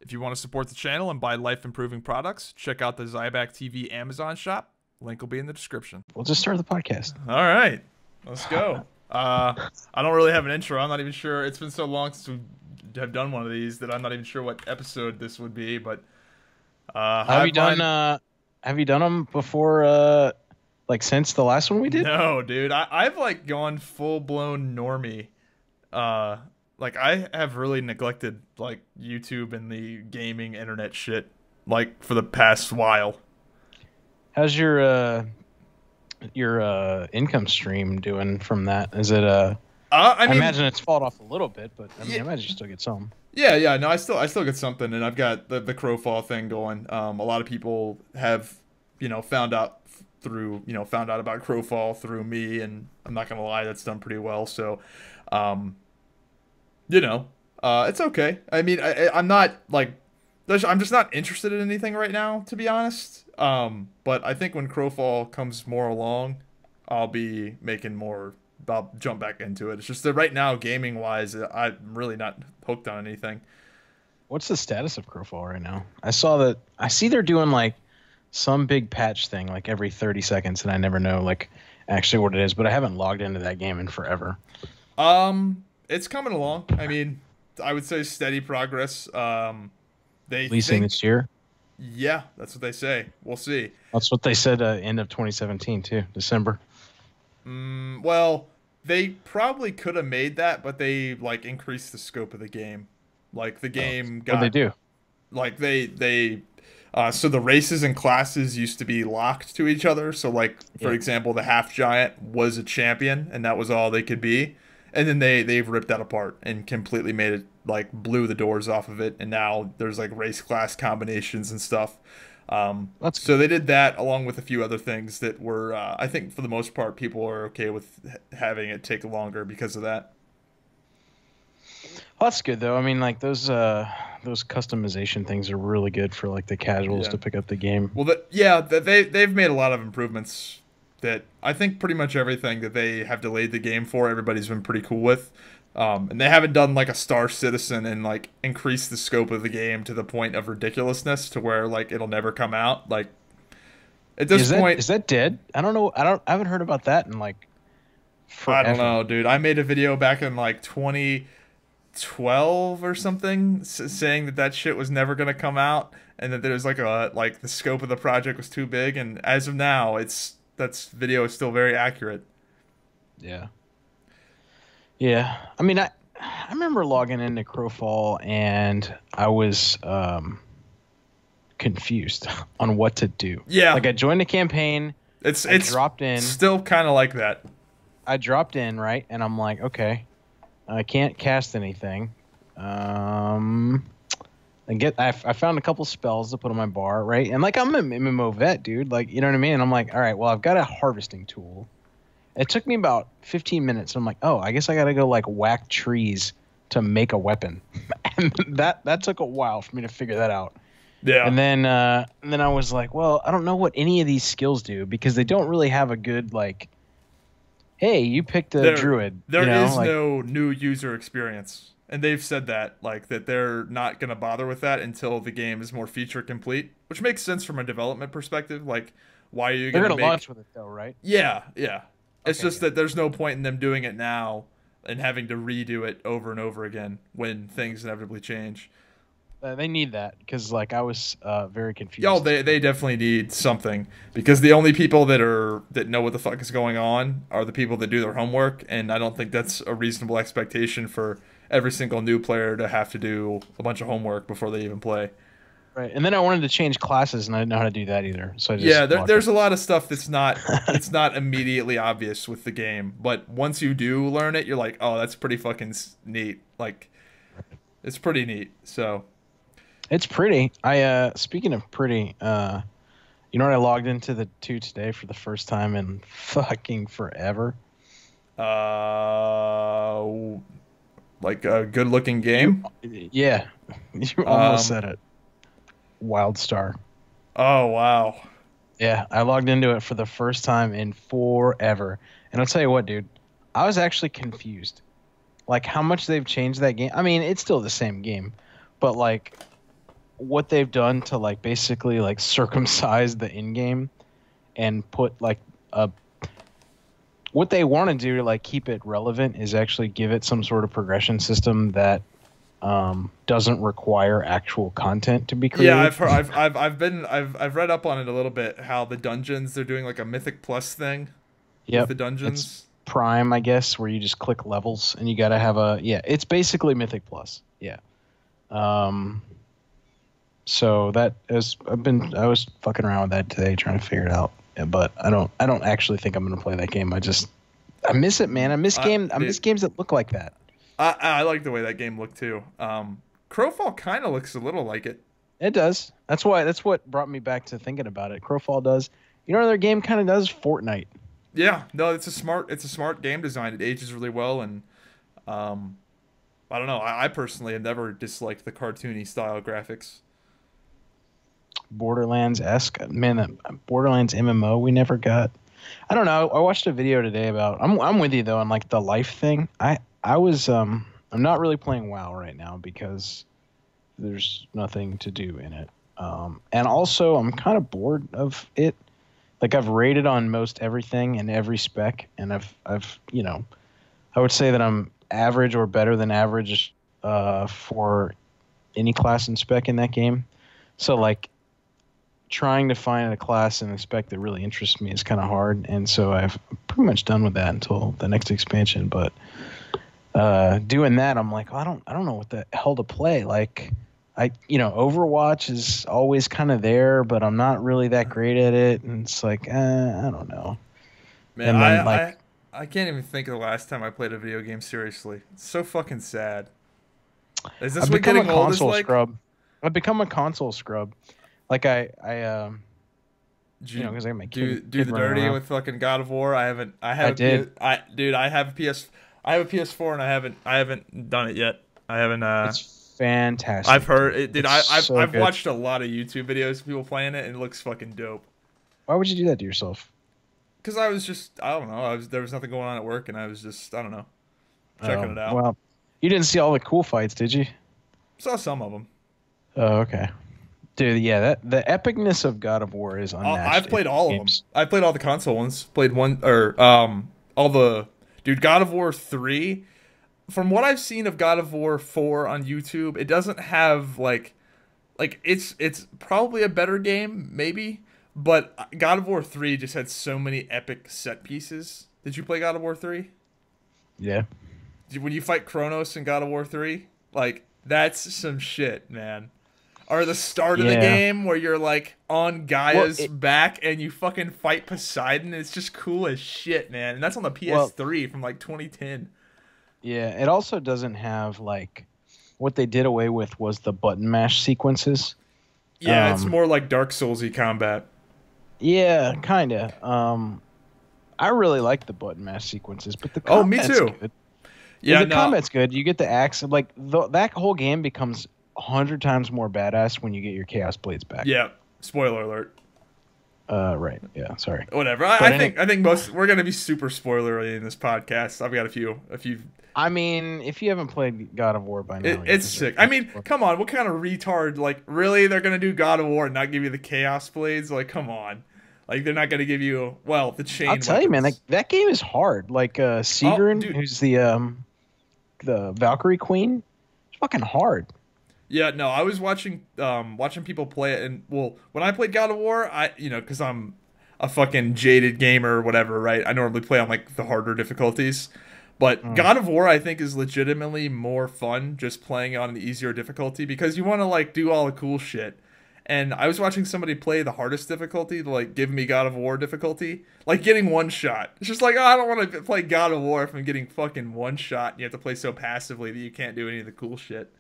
If you want to support the channel and buy life-improving products, check out the Zybak TV Amazon shop. Link will be in the description. We'll just start the podcast. All right, let's go. I don't really have an intro. I'm not even sure. It's been so long since we have done one of these that I'm not even sure what episode this would be. But have you done them before? Like since the last one we did? No, dude. I've like gone full-blown normie. Like I have really neglected like YouTube and the gaming internet shit like for the past while. How's your income stream doing from that? Is it I mean, imagine it's fallen off a little bit, but I mean, I imagine you still get some. Yeah, no, I still get something, and I've got the Crowfall thing going. A lot of people have, found out about Crowfall through me, and I'm not gonna lie, that's done pretty well. So, it's okay. I mean, I'm not like, I'm just not interested in anything right now, to be honest. But I think when Crowfall comes more along, I'll be making more. I'll jump back into it. It's just that right now, gaming wise, I'm really not hooked on anything. What's the status of Crowfall right now? I see they're doing like some big patch thing like every 30 seconds, and I never know like actually what it is. But I haven't logged into that game in forever. It's coming along. I mean, I would say steady progress. Releasing this year? Yeah, that's what they say. We'll see. That's what they said end of 2017 too, December. Well, they probably could have made that, but they like increased the scope of the game. Like the game got. What they do? Like so the races and classes used to be locked to each other. So like for example, the half giant was a champion, and that was all they could be. And then they've ripped that apart and completely made it like blew the doors off of it. And now there's like race class combinations and stuff. So they did that along with a few other things that were, I think for the most part, people are okay with having it take longer because of that. Well, that's good though. I mean, like those customization things are really good for like the casuals to pick up the game. Well, they've made a lot of improvements that I think pretty much everything that they have delayed the game for, everybody's been pretty cool with. And they haven't done like a Star Citizen and like increased the scope of the game to the point of ridiculousness to where like it'll never come out. Like at this point, is that dead? I don't know. I haven't heard about that in like forever. I don't know, dude. I made a video back in like 2012 or something saying that shit was never gonna come out and that there's like the scope of the project was too big. And as of now, that video is still very accurate. Yeah. Yeah, I mean, I remember logging into Crowfall and I was confused on what to do. Yeah, like I joined a campaign. It's dropped in. Still kind of like that. I dropped in right, and I'm like, okay, I can't cast anything. I found a couple spells to put on my bar, right, and like I'm an MMO vet, dude. Like you know what I mean? And I'm like, all right, well I've got a harvesting tool. It took me about 15 minutes. I'm like, oh, I guess I got to go like whack trees to make a weapon. And that took a while for me to figure that out. Yeah. And then I was like, well, I don't know what any of these skills do because they don't really have a good like, hey, you picked a druid. There is no new user experience. And they've said that, like, that they're not going to bother with that until the game is more feature complete, which makes sense from a development perspective. Like, why are you going to launch with it though, right? Yeah. It's just that there's no point in them doing it now and having to redo it over and over again when things inevitably change. They need that because, like, I was very confused. Oh, they definitely need something because the only people that know what the fuck is going on are the people that do their homework, and I don't think that's a reasonable expectation for every single new player to have to do a bunch of homework before they even play. Right, and then I wanted to change classes, and I didn't know how to do that either. So I just there's a lot of stuff that's not it's not immediately obvious with the game, but once you do learn it, you're like, oh, that's pretty fucking neat. Like, it's pretty neat. So, it's pretty. Speaking of pretty, you know what? I logged into the 2 today for the first time in fucking forever. Like a good-looking game. Yeah, you almost said it. Wildstar. Oh, wow. Yeah, I logged into it for the first time in forever. And I'll tell you what, dude, I was actually confused. Like, how much they've changed that game. I mean, it's still the same game. But, like, what they've done to like basically like circumcise the in game and put like a what they want to do to like keep it relevant is actually give it some sort of progression system that doesn't require actual content to be created. Yeah, I've read up on it a little bit. How the dungeons, they're doing like a Mythic Plus thing. Yep, with the dungeons. It's Prime, I guess, where you just click levels and you got to have a It's basically Mythic Plus. Yeah. So that is I was fucking around with that today trying to figure it out. Yeah, but I don't actually think I'm gonna play that game. I miss it, man. I miss games that look like that. I like the way that game looked too. Crowfall kind of looks a little like it. It does. That's what brought me back to thinking about it. Crowfall does. You know, another game kind of does Fortnite. Yeah, no, it's a smart game design. It ages really well, and I don't know. I personally have never disliked the cartoony style graphics. Borderlands-esque, man. That Borderlands MMO we never got. I don't know. I watched a video today about. I'm with you though on like the life thing. I'm not really playing WoW right now because there's nothing to do in it. And also I'm kind of bored of it. Like I've rated on most everything and every spec, and I've you know, I would say that I'm average or better than average for any class and spec in that game. So like trying to find a class and a spec that really interests me is kind of hard, and so I've pretty much done with that until the next expansion. But doing that, I'm like, I don't know what the hell to play. Like Overwatch is always kind of there, but I'm not really that great at it, and it's like I don't know. Man, and then, I can't even think of the last time I played a video game seriously. It's so fucking sad. Is this what getting old is like? I've become a console scrub. Like because I make do the dirty around with fucking God of War. I have a PS4 and I haven't done it yet. I haven't. It's fantastic. I've heard it. Dude, I've watched a lot of YouTube videos of people playing it, and it looks fucking dope. Why would you do that to yourself? Because I don't know. There was nothing going on at work, and I was just, I don't know, checking it out. Well, you didn't see all the cool fights, did you? Saw some of them. Oh, okay. Dude, yeah, the epicness of God of War is unmatched. I've played all of them. I played all the console ones. Played all the God of War 3. From what I've seen of God of War 4 on YouTube, it doesn't have like it's probably a better game, maybe, but God of War 3 just had so many epic set pieces. Did you play God of War 3? Yeah. When you fight Kronos in God of War 3, like that's some shit, man. Or the start of the game where you're like on Gaia's back and you fucking fight Poseidon. It's just cool as shit, man. And that's on the PS3 from like 2010. Yeah, it also doesn't have like what they did away with was the button mash sequences. Yeah, it's more like Dark Souls-y combat. Yeah, kind of. I really like the button mash sequences, but the combat's me too. Good. Yeah, the combat's good. You get the axe. Like that whole game becomes 100 times more badass when you get your Chaos Blades back. Yeah. Spoiler alert. Right. Yeah. Sorry. Whatever. I think we're gonna be super spoilery in this podcast. I've got a few. I mean, if you haven't played God of War by now, it's sick. I mean, come on. What kind of retard? Like, really? They're gonna do God of War and not give you the Chaos Blades? Like, come on. Like, they're not gonna give you the chain. I'll tell you, man. That game is hard. Like, Sigrun, who's the Valkyrie Queen, it's fucking hard. Yeah, no, I was watching people play it, and when I played God of War, because I'm a fucking jaded gamer or whatever, right? I normally play on like the harder difficulties, but God of War I think is legitimately more fun just playing on an easier difficulty because you want to like do all the cool shit. And I was watching somebody play the hardest difficulty to like give me God of War difficulty, like getting one shot. It's just like, I don't want to play God of War if I'm getting fucking one shot and you have to play so passively that you can't do any of the cool shit.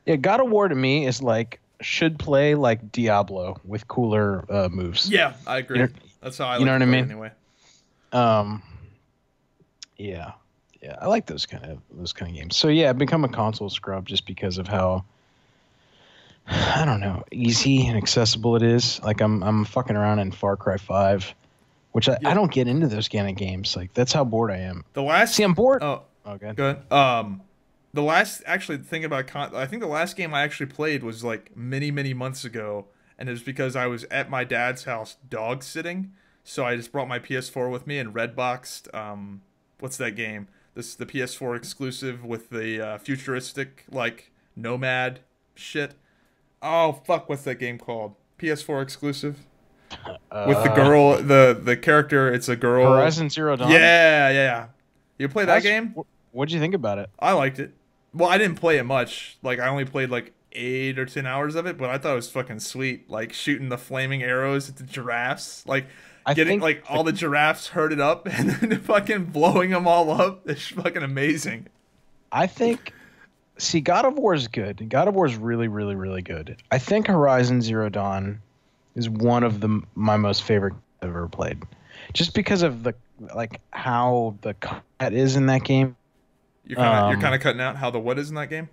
Yeah, God of War to me is like should play like Diablo with cooler moves. Yeah, I agree. That's how I like you know what I mean? Anyway. Yeah, I like those kind of games. So yeah, I've become a console scrub just because of how I don't know easy and accessible it is. Like I'm fucking around in Far Cry 5, which I don't get into those kind of games. Like that's how bored I am. I'm bored. Oh, okay. Go ahead. The last actually thinking about I think the last game I actually played was like many months ago, and it was because I was at my dad's house dog sitting, so I just brought my PS4 with me and Redboxed. What's that game? This is the PS4 exclusive with the futuristic like nomad shit. Oh fuck, what's that game called? PS4 exclusive with the girl, the character. It's a girl. Horizon Zero Dawn. Yeah. You play that game? What'd you think about it? I liked it. Well, I didn't play it much. Like, I only played like 8 or 10 hours of it, but I thought it was fucking sweet. Like shooting the flaming arrows at the giraffes, like getting like all the giraffes herded up and then fucking blowing them all up. It's fucking amazing. I think. See, God of War is good. God of War is really, really, really good. I think Horizon Zero Dawn is one of my most favorite I've ever played, just because of the how the combat is in that game. You're kind of cutting out how the what is in that game.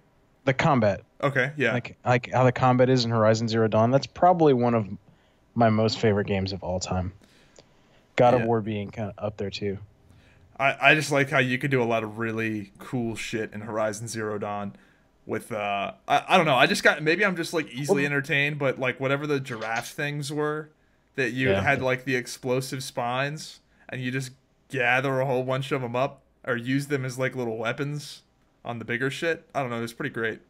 The combat. Okay, yeah. Like how the combat is in Horizon Zero Dawn. That's probably one of my most favorite games of all time. God of War being kind of up there too. I just like how you could do a lot of really cool shit in Horizon Zero Dawn with I don't know, maybe I'm just like easily entertained, but like whatever the giraffe things were that you had like the explosive spines and you just gather a whole bunch of them up or use them as like little weapons on the bigger shit. I don't know, it was pretty great.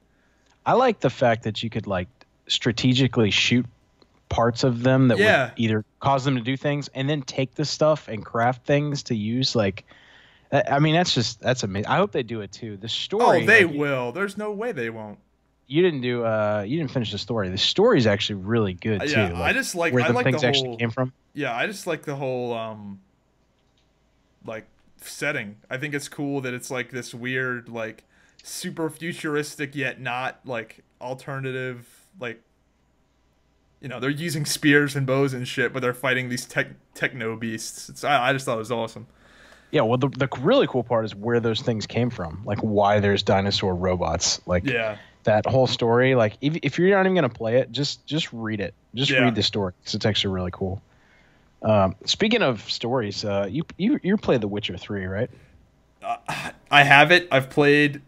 I like the fact that you could like strategically shoot parts of them that would either cause them to do things and then take the stuff and craft things to use. Like, I mean, that's amazing. I hope they do it too. The story. Oh, they will. There's no way they won't. You didn't finish the story. The story is actually really good too. Yeah, like, I just like where the things whole, actually came from. Yeah, I just like the whole like setting. I think it's cool that it's like this weird like super futuristic yet not like alternative like. You know, they're using spears and bows and shit, but they're fighting these techno beasts. I just thought it was awesome. Yeah, well, the really cool part is where those things came from. Like, why there's dinosaur robots. Like, that whole story. Like, if you're not even going to play it, just read it. Just read the story, because it's actually really cool. Speaking of stories, you played The Witcher 3, right? I have it. I've played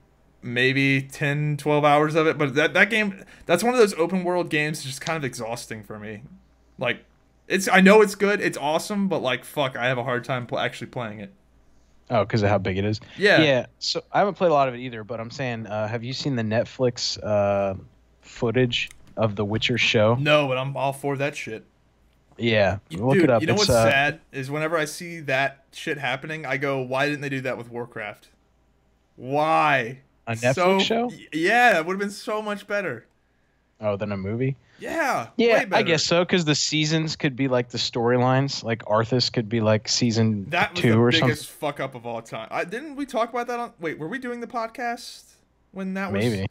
maybe 10, 12 hours of it, but that game, that's one of those open world games that's just kind of exhausting for me. Like, I know it's good, it's awesome, but like, fuck, I have a hard time actually playing it. Oh, because of how big it is? Yeah, so I haven't played a lot of it either, but I'm saying, have you seen the Netflix footage of the Witcher show? No, but I'm all for that shit. Yeah, look it up. You know what's sad is whenever I see that shit happening, I go, why didn't they do that with Warcraft? Why? A Netflix show? Yeah, it would have been so much better. Oh, than a movie? Yeah. Yeah, I guess so, because the seasons could be like the storylines. Like Arthas could be like season 2 or something. That was the biggest fuck up of all time. Didn't we talk about that on... Wait, were we doing the podcast when that was... Maybe.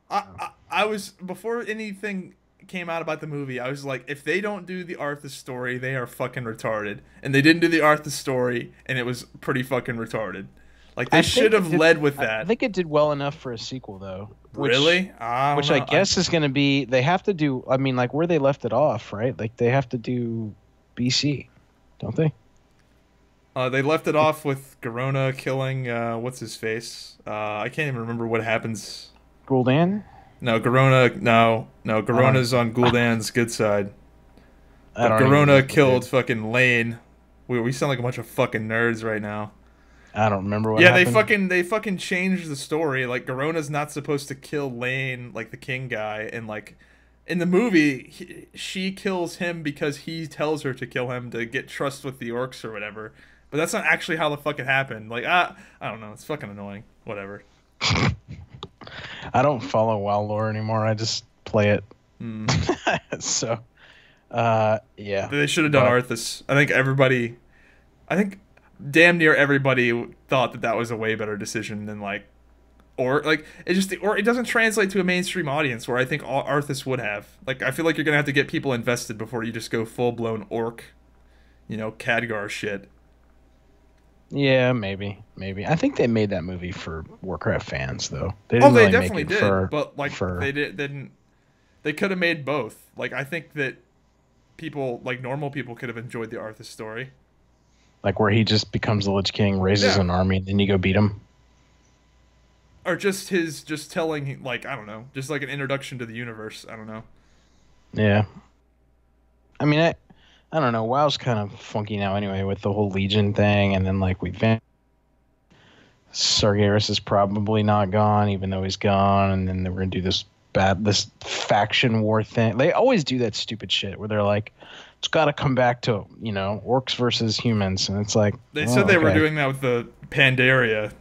I was... Before anything came out about the movie, I was like, if they don't do the Arthas story, they are fucking retarded. And they didn't do the Arthas story, and it was pretty fucking retarded. Like, they should have led with that. I think it did well enough for a sequel, though. Really? Which I guess is going to be... They have to do... I mean, like, where they left it off, right? Like, they have to do BC, don't they? They left it off with Garona killing... what's-his-face? I can't even remember what happens. Gul'dan? No, Garona... No, Garona's on Gul'dan's good side. But Garona killed fucking Lane. We sound like a bunch of fucking nerds right now. I don't remember what happened. they fucking changed the story. Like, Garona's not supposed to kill Lane, like the king guy, and like in the movie, she kills him because he tells her to kill him to get trust with the orcs or whatever. But that's not actually how the fuck it happened. Like, I don't know. It's fucking annoying. Whatever. I don't follow WoW lore anymore. I just play it. So, yeah. They should have done Arthas. I think damn near everybody thought that was a way better decision than like, or it doesn't translate to a mainstream audience where I think Arthas would have. Like, I feel like you're gonna have to get people invested before you just go full blown orc, Khadgar shit. Yeah, maybe. I think they made that movie for Warcraft fans, though. They definitely did. But like, they didn't. They could have made both. Like, I think that people, like normal people, could have enjoyed the Arthas story. Like where he just becomes the Lich King, raises an army, and then you go beat him. or just his just telling, like, I don't know, just like an introduction to the universe. I don't know. Yeah. I mean, I don't know. WoW's kind of funky now anyway with the whole Legion thing, and then like Sargeras is probably not gone, even though he's gone, and then we're gonna do this faction war thing. They always do that stupid shit where they're like, it's got to come back to orcs versus humans, and it's like They said they were doing that with the Pandaria,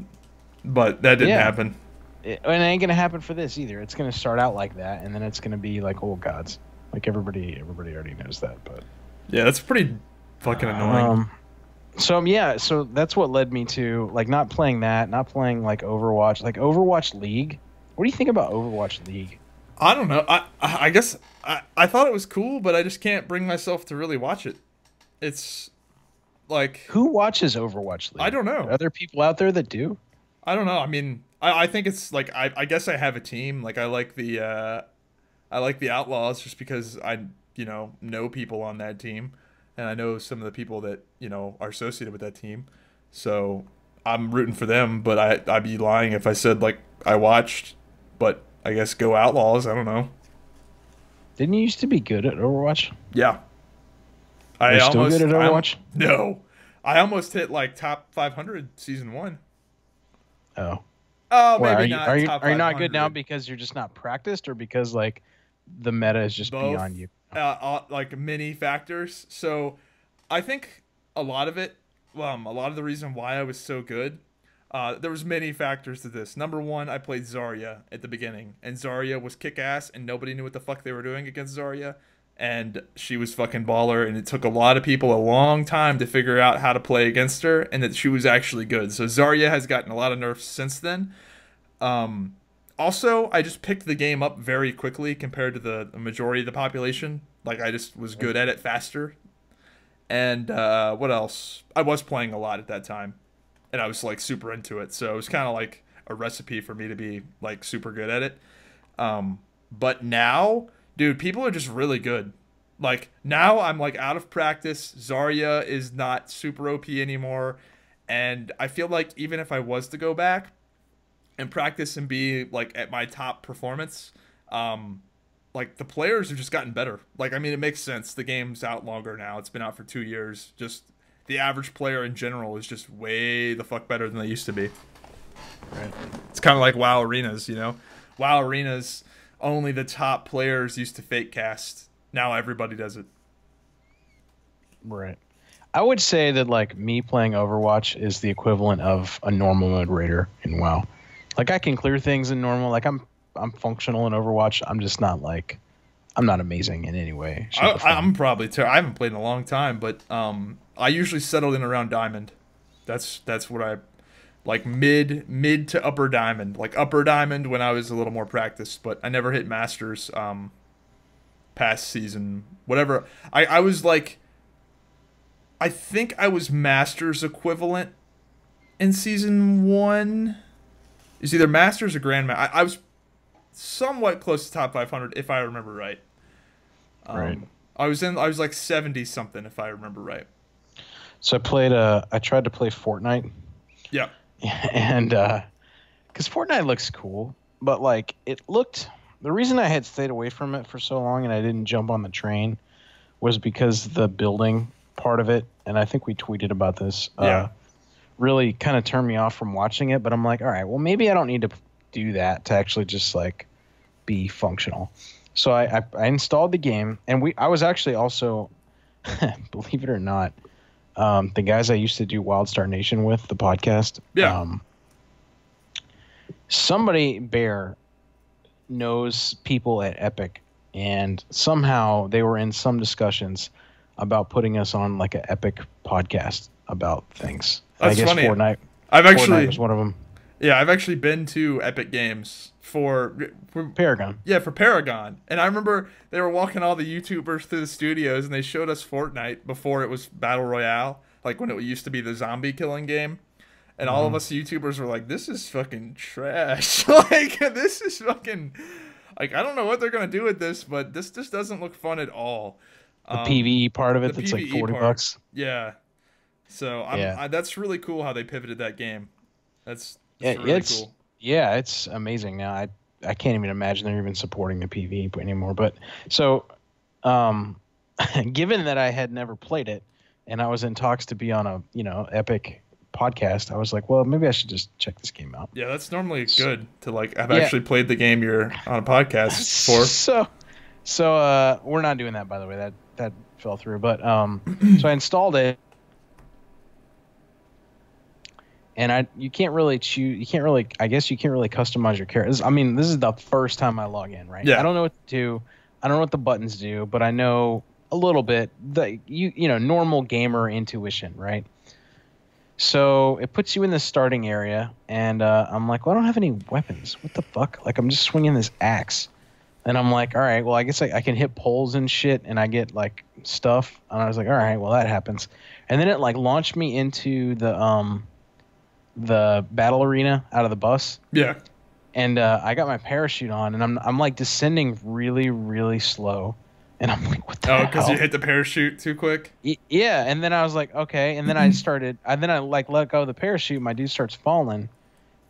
but that didn't happen. And it ain't gonna happen for this either. It's gonna start out like that, and then it's gonna be like old gods. Like everybody already knows that, but yeah, that's pretty fucking annoying. So that's what led me to like not playing that, not playing like Overwatch, like Overwatch League. What do you think about Overwatch League? I don't know. I guess I thought it was cool, but I just can't bring myself to really watch it. It's like, who watches Overwatch League? I don't know. Are there people out there that do? I don't know. I mean, I think it's like I guess I have a team. Like I like the Outlaws just because I know people on that team, and I know some of the people that are associated with that team. So I'm rooting for them, but I'd be lying if I said like I watched. But I guess go Outlaws. I don't know. Didn't you used to be good at Overwatch? Yeah. You're still good at Overwatch? No. I almost hit like top 500 season 1. Oh. Oh, maybe not. Are you not good now because you're just not practiced, or because like the meta is just both, beyond you? Like many factors. So I think a lot of it, a lot of the reason why I was so good, there was many factors to this. Number one, I played Zarya at the beginning, and Zarya was kick-ass, and nobody knew what the fuck they were doing against Zarya, and she was fucking baller, and it took a lot of people a long time to figure out how to play against her, and that she was actually good. So Zarya has gotten a lot of nerfs since then. Also, I just picked the game up very quickly compared to the majority of the population. Like, I just was good at it faster. And what else? I was playing a lot at that time, and I was like super into it, so it was kind of like a recipe for me to be like super good at it. But now, dude, people are just really good. Like, now I'm like out of practice. Zarya is not super OP anymore, and I feel like even if I was to go back and practice and be like at my top performance, like the players have just gotten better. Like, I mean, it makes sense. The game's out longer now. It's been out for 2 years. Just the average player in general is just way the fuck better than they used to be. Right. It's kind of like WoW Arenas, WoW Arenas, only the top players used to fake cast. Now everybody does it. Right. I would say that like me playing Overwatch is the equivalent of a normal mode raider in WoW. Like, I can clear things in normal. Like, I'm functional in Overwatch. I'm just not like, I'm not amazing in any way. I'm probably I haven't played in a long time, but I usually settled in around Diamond. That's what I like, mid to upper Diamond. Like upper Diamond when I was a little more practiced, but I never hit Masters past season. Whatever. I was like, I think I was Masters equivalent in season 1. It's either Masters or Grandmaster. I was somewhat close to top 500 if I remember right. Right. I was like 70 something if I remember right. So I tried to play Fortnite. Yeah. And because Fortnite looks cool, but like the reason I had stayed away from it for so long and I didn't jump on the train was because the building part of it, and I think we tweeted about this. Really kind of turned me off from watching it, but I'm like, all right, well, maybe I don't need to do that to actually just like be functional. So I installed the game, and I was actually also, believe it or not, the guys I used to do Wildstar Nation with, the podcast. Yeah. Somebody, Bear, knows people at Epic, and somehow they were in some discussions about putting us on like an Epic podcast about things. That's I guess funny. Fortnite was one of them. Yeah, I've actually been to Epic Games for Paragon. Yeah, for Paragon. And I remember they were walking all the YouTubers through the studios, and they showed us Fortnite before it was Battle Royale, like when it used to be the zombie killing game. And all of us YouTubers were like, this is fucking trash. Like, this is fucking... Like, I don't know what they're going to do with this, but this just doesn't look fun at all. The PvE part of it, that's like $40. Yeah. So that's really cool how they pivoted that game. That's really cool. Yeah, it's amazing now. I can't even imagine they're even supporting the PvE anymore. But so, um, given that I had never played it, and I was in talks to be on a Epic podcast, I was like, well, maybe I should just check this game out. Yeah, that's normally good to like have Yeah. actually played the game you're on a podcast for. So we're not doing that, by the way. That fell through. But so I installed it, and you can't really choose. You can't really. I guess you can't really customize your characters. I mean, this is the first time I log in, right? Yeah. I don't know what to do. I don't know what the buttons do, but I know a little bit. Normal gamer intuition, right? So it puts you in the starting area, and I'm like, well, I don't have any weapons. What the fuck? Like, I'm just swinging this axe. And I'm like, all right, well, I guess I can hit poles and shit, and I get, like, stuff. And I was like, all right, well, that happens. And then it, like, launched me into the battle arena out of the bus. Yeah. And I got my parachute on, and I'm like, descending really, really slow. And I'm like, what the hell? Oh, because you hit the parachute too quick? Yeah, and then I was like, okay. And then I like, let go of the parachute. My dude starts falling.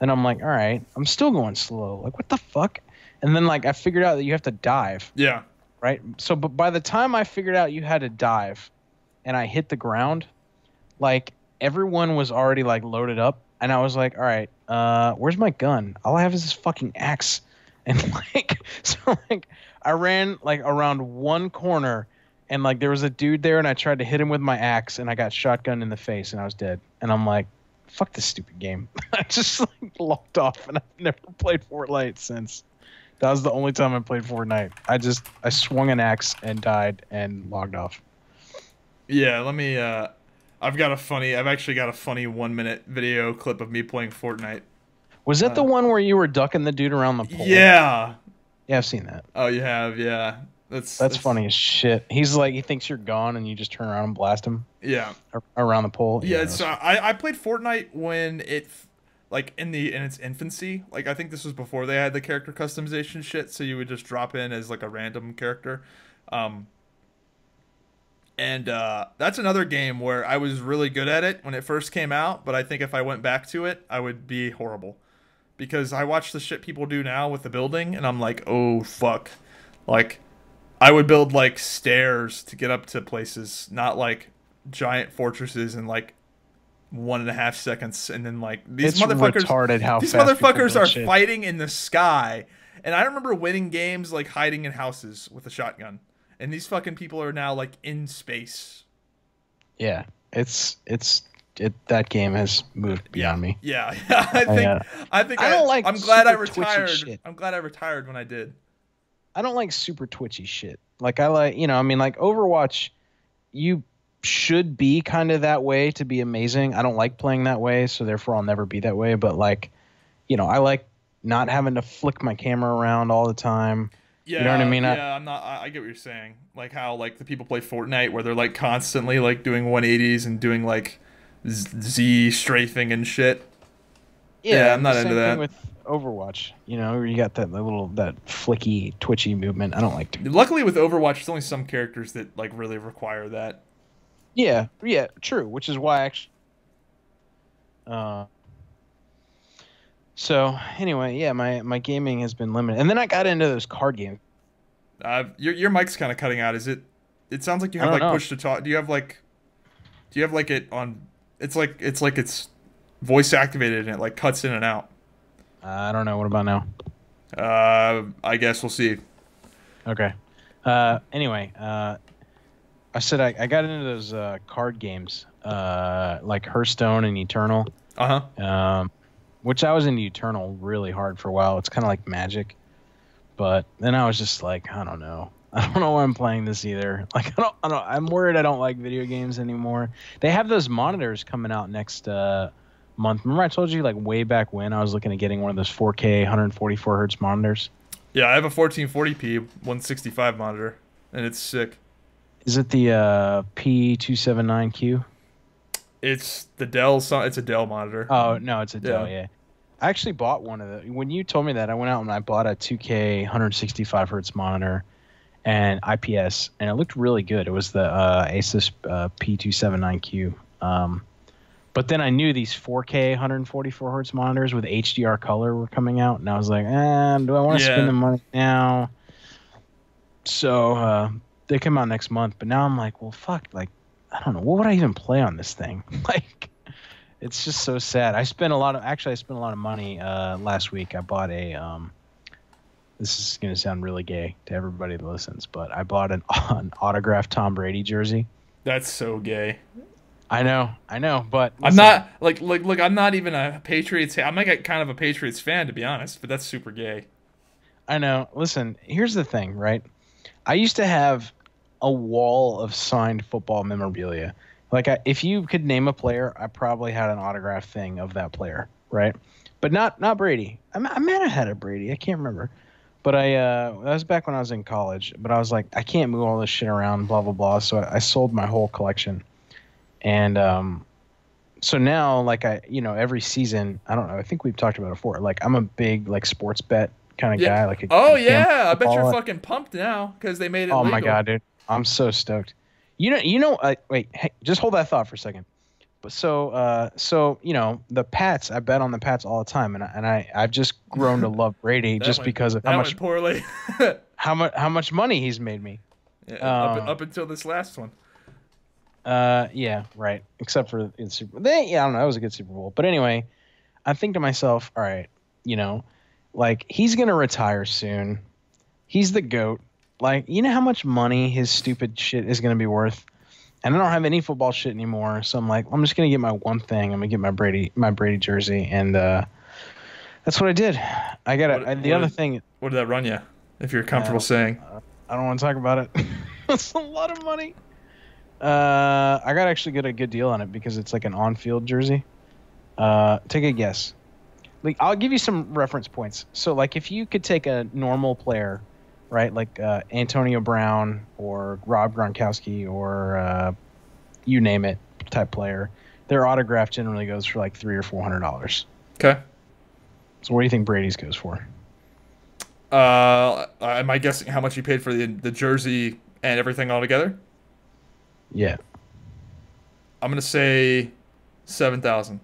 And I'm like, all right, I'm still going slow. Like, what the fuck? And then, like, I figured out that you have to dive. Yeah. Right? So, but by the time I figured out you had to dive and I hit the ground, like, everyone was already, like, loaded up. And I was like, all right, where's my gun? All I have is this fucking axe. And, like, so, like, I ran, like, around one corner. And, like, there was a dude there. And I tried to hit him with my axe. And I got shotgunned in the face. And I was dead. And I'm like, fuck this stupid game. I just, like, locked off. And I've never played Fortnite since. That was the only time I played Fortnite. I swung an axe and died and logged off. Yeah, let me I've actually got a funny 1 minute video clip of me playing Fortnite. Was that the one where you were ducking the dude around the pole? Yeah. Yeah, I've seen that. Oh, you have, yeah. That's funny as shit. He's like, he thinks you're gone and you just turn around and blast him. Yeah. Around the pole. Yeah, so I played Fortnite when it like in its infancy. Like, I think this was before they had the character customization shit, so you would just drop in as like a random character. And that's another game where I was really good at it when it first came out, but I think if I went back to it, I would be horrible. Because I watch the shit people do now with the building, and I'm like, oh, fuck. Like, I would build, like, stairs to get up to places, not, like, giant fortresses in, like, 1.5 seconds, and then, like, these motherfuckers are fighting in the sky. And I remember winning games, like, hiding in houses with a shotgun. And these fucking people are now, like, in space. Yeah, that game has moved beyond me. Yeah, I think I don't like. I'm glad I retired. I'm glad I retired when I did. I don't like super twitchy shit. Like, I like, I mean, like Overwatch, you should be kind of that way to be amazing. I don't like playing that way, so therefore I'll never be that way. But, like, I like not having to flick my camera around all the time. Yeah, you know what I mean? I get what you're saying. Like how, like, the people play Fortnite where they're, like, constantly, like, doing 180s and doing, like, Z strafing and shit. Yeah, I'm not into that. Same thing with Overwatch, where you got that flicky, twitchy movement. I don't like to. Luckily with Overwatch, there's only some characters that, like, really require that. Yeah, true. Which is why actually. So anyway, yeah, my gaming has been limited, and then I got into those card games. Your mic's kind of cutting out. Is it? It sounds like you have, like, push to talk. Do you have like it on? It's like it's voice activated and it, like, cuts in and out. I don't know. What about now? I guess we'll see. Okay. Anyway, I said I got into those card games, like Hearthstone and Eternal. Which I was into Eternal really hard for a while. It's kind of like Magic, but then I was just like, I don't know. I don't know why I'm playing this either. Like, I'm worried I don't like video games anymore. They have those monitors coming out next month. Remember I told you, like, way back when I was looking at getting one of those 4K 144 hertz monitors? Yeah, I have a 1440p 165 monitor, and it's sick. Is it the P279Q? It's the Dell. It's a Dell monitor. Oh no, it's a Dell. Yeah. I actually bought one of the. When you told me that, I went out and I bought a 2K 165 hertz monitor, and IPS, and it looked really good. It was the Asus P279Q. But then I knew these 4K 144 hertz monitors with HDR color were coming out, and I was like, do I want to spend the money now? So they come out next month, but now I'm like, well, fuck, like, I don't know, what would I even play on this thing? Like, it's just so sad. I spent a lot of money last week. I bought a this is gonna sound really gay to everybody that listens, but I bought an autographed Tom Brady jersey. That's so gay. I know, but listen, I'm not look. I'm not even a Patriots. I'm like kind of a Patriots fan, to be honest, but that's super gay. I know. Listen, here's the thing, right? I used to have a wall of signed football memorabilia. Like, if you could name a player, I probably had an autograph thing of that player, right? But not Brady. I might have had a Brady. I can't remember. But that was back when I was in college. But I was like, I can't move all this shit around, blah, blah, blah. So I sold my whole collection. And so now, like, every season, I don't know, I think we've talked about it before. Like, I'm a big, like, sports bet kind of guy. Like, I bet you're fucking pumped now because they made it legal. My God, dude. I'm so stoked. Wait, hey, just hold that thought for a second. But so the Pats, I bet on the Pats all the time, and I've just grown to love Brady just because of how much poorly. how much money he's made me. Yeah, up until this last one. Yeah, right. Except for in Super Bowl. I don't know. That was a good Super Bowl. But anyway, I think to myself, all right, like, he's gonna retire soon. He's the GOAT. Like, you know how much money his stupid shit is gonna be worth? And I don't have any football shit anymore, so I'm like, I'm just gonna get my one thing. I'm gonna get my Brady jersey, and that's what I did. I got the other thing. What did that run you? If you're comfortable saying. I don't want to talk about it. It's a lot of money. I got actually get a good deal on it because it's like an on-field jersey. Take a guess. Like, I'll give you some reference points. So, like, if you could take a normal player, right, like Antonio Brown or Rob Gronkowski or you name it type player, their autograph generally goes for like $300 or $400. Okay. So what do you think Brady's goes for? Am I guessing how much you paid for the jersey and everything all together? Yeah. I'm gonna say 7,000.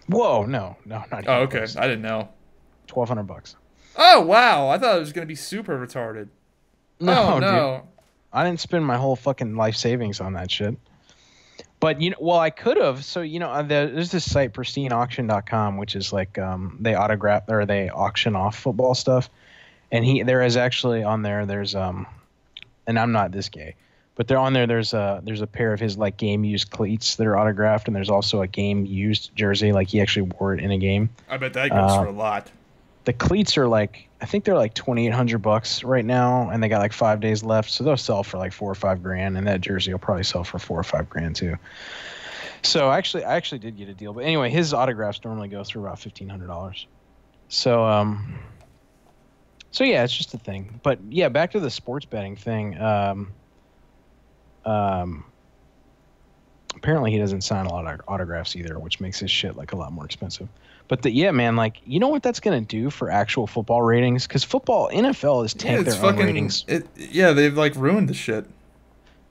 Whoa, no, not even Oh, okay. close. I didn't know. $1,200. Oh wow! I thought it was gonna be super retarded. No, no. Dude. I didn't spend my whole fucking life savings on that shit. But I could have. So there's this site pristineauction.com, which is like they auction off football stuff, and there is actually on there. There's and I'm not this gay, but they're on there. There's a pair of his like game used cleats that are autographed, and there's also a game used jersey, like he actually wore it in a game. I bet that goes for a lot. The cleats are I think they're like $2,800 right now, and they got like 5 days left, so they'll sell for like $4,000 or $5,000, and that jersey will probably sell for $4,000 or $5,000 too. So I actually did get a deal, but anyway, his autographs normally go through about $1,500. So so yeah, it's just a thing. But yeah, back to the sports betting thing. Apparently he doesn't sign a lot of autographs either, which makes his shit like a lot more expensive. But man, like, you know what that's gonna do for actual football ratings? Because NFL has tanked their own ratings. They've like ruined the shit.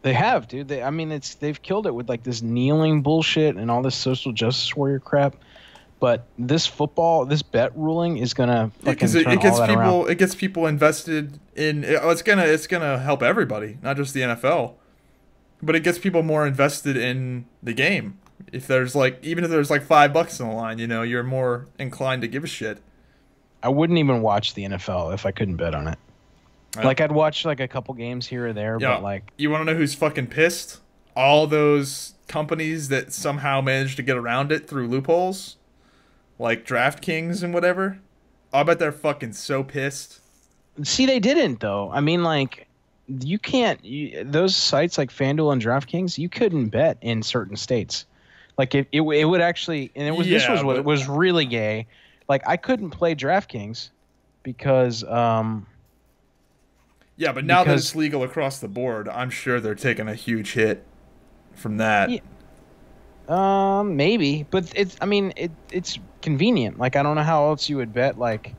They have, dude. They've killed it with like this kneeling bullshit and all this social justice warrior crap. But this bet ruling is gonna fucking turn all that around. It gets people invested in. It's gonna help everybody, not just the NFL. But it gets people more invested in the game. Even if there's like $5 on the line, you're more inclined to give a shit. I wouldn't even watch the NFL if I couldn't bet on it. Like, I'd watch like a couple games here or there, but like, you want to know who's fucking pissed? All those companies that somehow managed to get around it through loopholes, like DraftKings and whatever. I bet they're fucking so pissed. See, they didn't though. I mean, like, you can't. Those sites like FanDuel and DraftKings, you couldn't bet in certain states. Like, it would actually, and this was what was really gay. Like, I couldn't play DraftKings because but now that it's legal across the board, I'm sure they're taking a huge hit from that. Yeah. Maybe, but it's convenient. Like, I don't know how else you would bet. Like,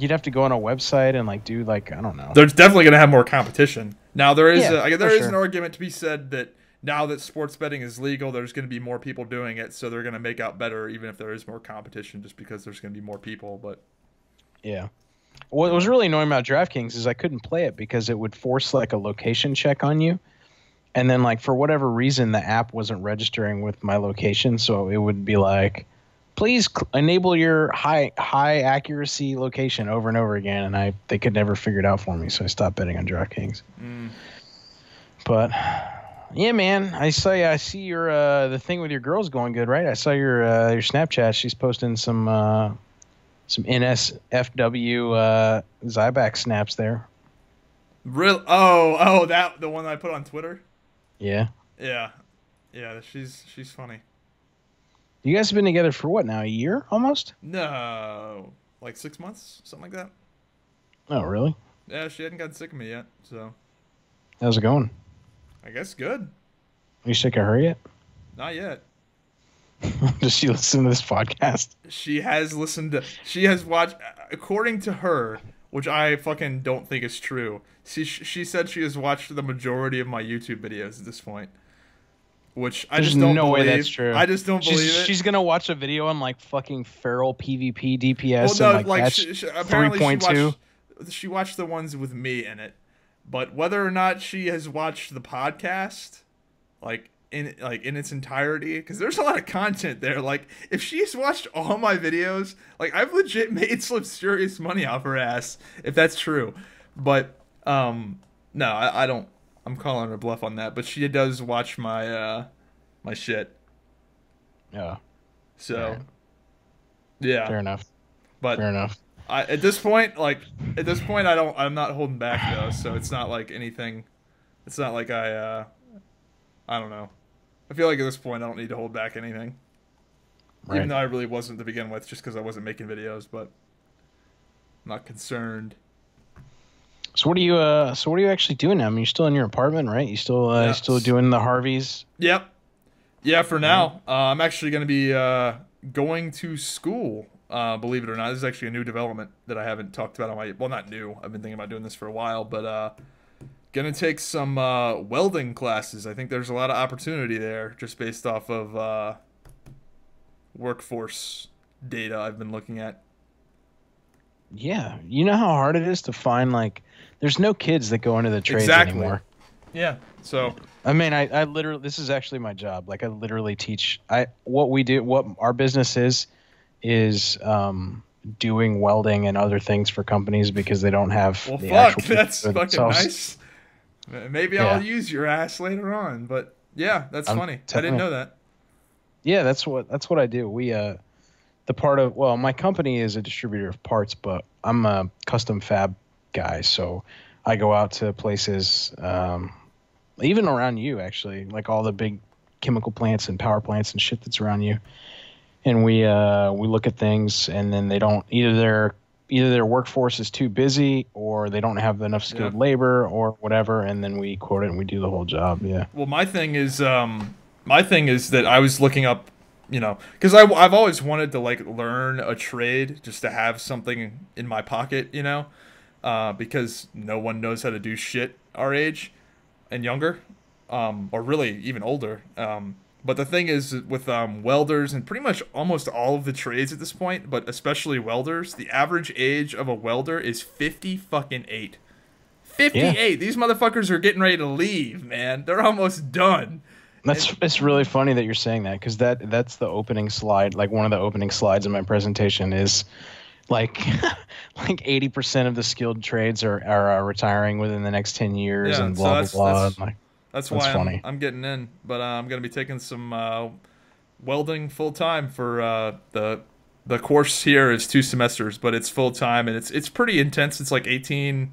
you'd have to go on a website and like do like, I don't know. There's definitely gonna have more competition. Now there is an sure. argument to be said that now that sports betting is legal, there's going to be more people doing it, so they're going to make out better, even if there is more competition, just because there's going to be more people. But yeah. What was really annoying about DraftKings is I couldn't play it because it would force like a location check on you. And then like for whatever reason, the app wasn't registering with my location. So it would be like, please enable your high accuracy location over and over again. And they could never figure it out for me. So I stopped betting on DraftKings. But yeah, man, I see your the thing with your girl's going good, right? I saw your Snapchat. She's posting some NSFW Zybak snaps there. Real? Oh, that the one I put on Twitter. Yeah. Yeah. She's funny. You guys have been together for what now? A year almost? No, like 6 months, something like that. Oh, really? Yeah, she hadn't gotten sick of me yet, so. How's it going? I guess good. Are you sick of her yet? Not yet. Does she listen to this podcast? She has watched, according to her, which I fucking don't think is true. She said she has watched the majority of my YouTube videos at this point. Which I just don't believe. There's no way that's true. I just don't believe it. She's gonna watch a video on like fucking feral PvP DPS well, no, and like that's 3.2. She watched the ones with me in it. But whether or not she has watched the podcast, like in its entirety, because there's a lot of content there. Like if she's watched all my videos, like I've legit made some serious money off her ass if that's true. But no, I don't. I'm calling her bluff on that. But she does watch my my shit. Yeah. So. Yeah. Fair enough. But fair enough. At this point, I'm not holding back though, so it's not like anything. It's not like I don't know. I feel like at this point I don't need to hold back anything, even though I really wasn't to begin with, just because I wasn't making videos. But I'm not concerned. So what are you actually doing now? I mean, you're still in your apartment, right? You still still doing the Harveys? Yep. Yeah, for now. I'm actually going to be going to school. Believe it or not, this is actually a new development that I haven't talked about on my... Well, not new. I've been thinking about doing this for a while, but gonna take some welding classes. I think there's a lot of opportunity there, just based off of workforce data I've been looking at. Yeah, you know how hard it is to find, like... There's no kids that go into the trades anymore. Yeah, so... I mean, I literally... This is actually my job. Like, I literally teach... What our business is doing welding and other things for companies because they don't have that's fucking nice. Maybe I'll use your ass later on, but yeah, that's funny. I didn't know that. Yeah, that's what I do. We my company is a distributor of parts, but I'm a custom fab guy, so I go out to places even around you actually, like all the big chemical plants and power plants and shit that's around you. And we look at things, and then they don't either their workforce is too busy, or they don't have enough skilled labor, or whatever. And then we quote it and we do the whole job. Yeah. Well, my thing is that I was looking up, because I've always wanted to like learn a trade just to have something in my pocket, because no one knows how to do shit our age and younger, or really even older. But the thing is, with welders and pretty much almost all of the trades at this point, but especially welders, the average age of a welder is 58. 58! Yeah. These motherfuckers are getting ready to leave, man. They're almost done. It's really funny that you're saying that, because that's the opening slide. Like, one of the opening slides in my presentation is, like 80% of the skilled trades are retiring within the next 10 years, and blah, blah, blah. That's why I'm getting in, but I'm going to be taking some welding full time for the course here is 2 semesters, but it's full time and it's pretty intense. It's like 18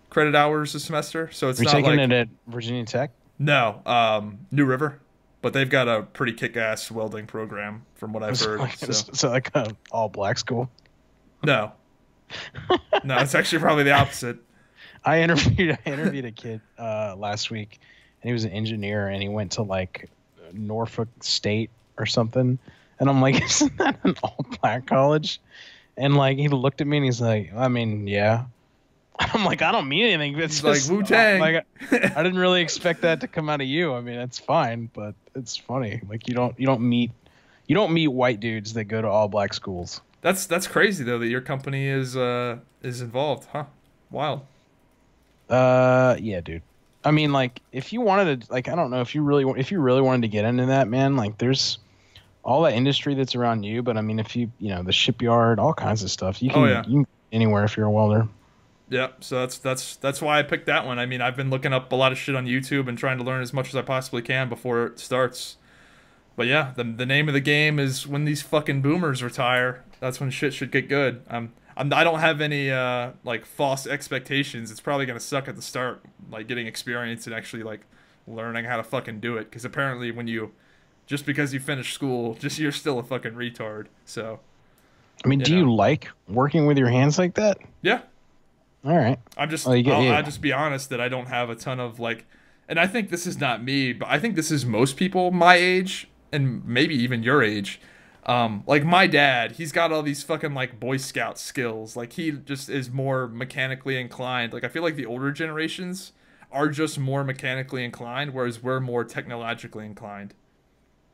credit hours a semester, so it's not like... You're taking it at Virginia Tech? No, New River, but they've got a pretty kick-ass welding program from what I've heard. So like an all-black school? No, it's actually probably the opposite. I interviewed a kid last week. And he was an engineer, and he went to like Norfolk State or something. And I'm like, isn't that an all-black college? And like, he looked at me and he's like, I mean, yeah. I'm like, I don't mean anything. It's He's just like Wu-Tang. like I didn't really expect that to come out of you. I mean, it's fine, but it's funny. Like you don't meet white dudes that go to all black schools. That's crazy though that your company is involved, huh? Wild. Yeah, dude. I mean, like, if you wanted to, like, I don't know if you really wanted to get into that, man. Like, there's all that industry that's around you. But I mean, if you the shipyard, all kinds of stuff. You can, you can anywhere if you're a welder. Yeah, so that's why I picked that one. I mean, I've been looking up a lot of shit on YouTube and trying to learn as much as I possibly can before it starts. But yeah, the name of the game is when these fucking boomers retire. That's when shit should get good. I don't have any like false expectations. It's probably gonna suck at the start, like getting experience and actually like learning how to fucking do it. Because apparently, just because you finish school, you're still a fucking retard. So, I mean, do you like working with your hands like that? Yeah. All right. I'll just be honest that I don't have a ton of like, and I think this is not me, but I think this is most people my age and maybe even your age. Like my dad, he's got all these fucking like Boy Scout skills. Like he just is more mechanically inclined. Like I feel like the older generations are just more mechanically inclined, whereas we're more technologically inclined.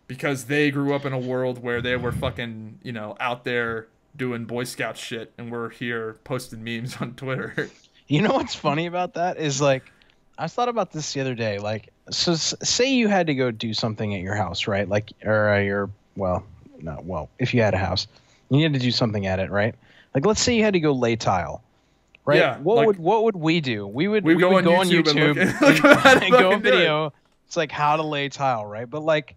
Because they grew up in a world where they were fucking, out there doing Boy Scout shit, and we're here posting memes on Twitter. You know what's funny about that is like, I thought about this the other day. Like, so say you had to go do something at your house, right? Like, or if you had a house, you had to do something at it, right? Like, let's say you had to go lay tile, right? Yeah. What would we do? We would go on YouTube and go on video. It's like how to lay tile, right? But like,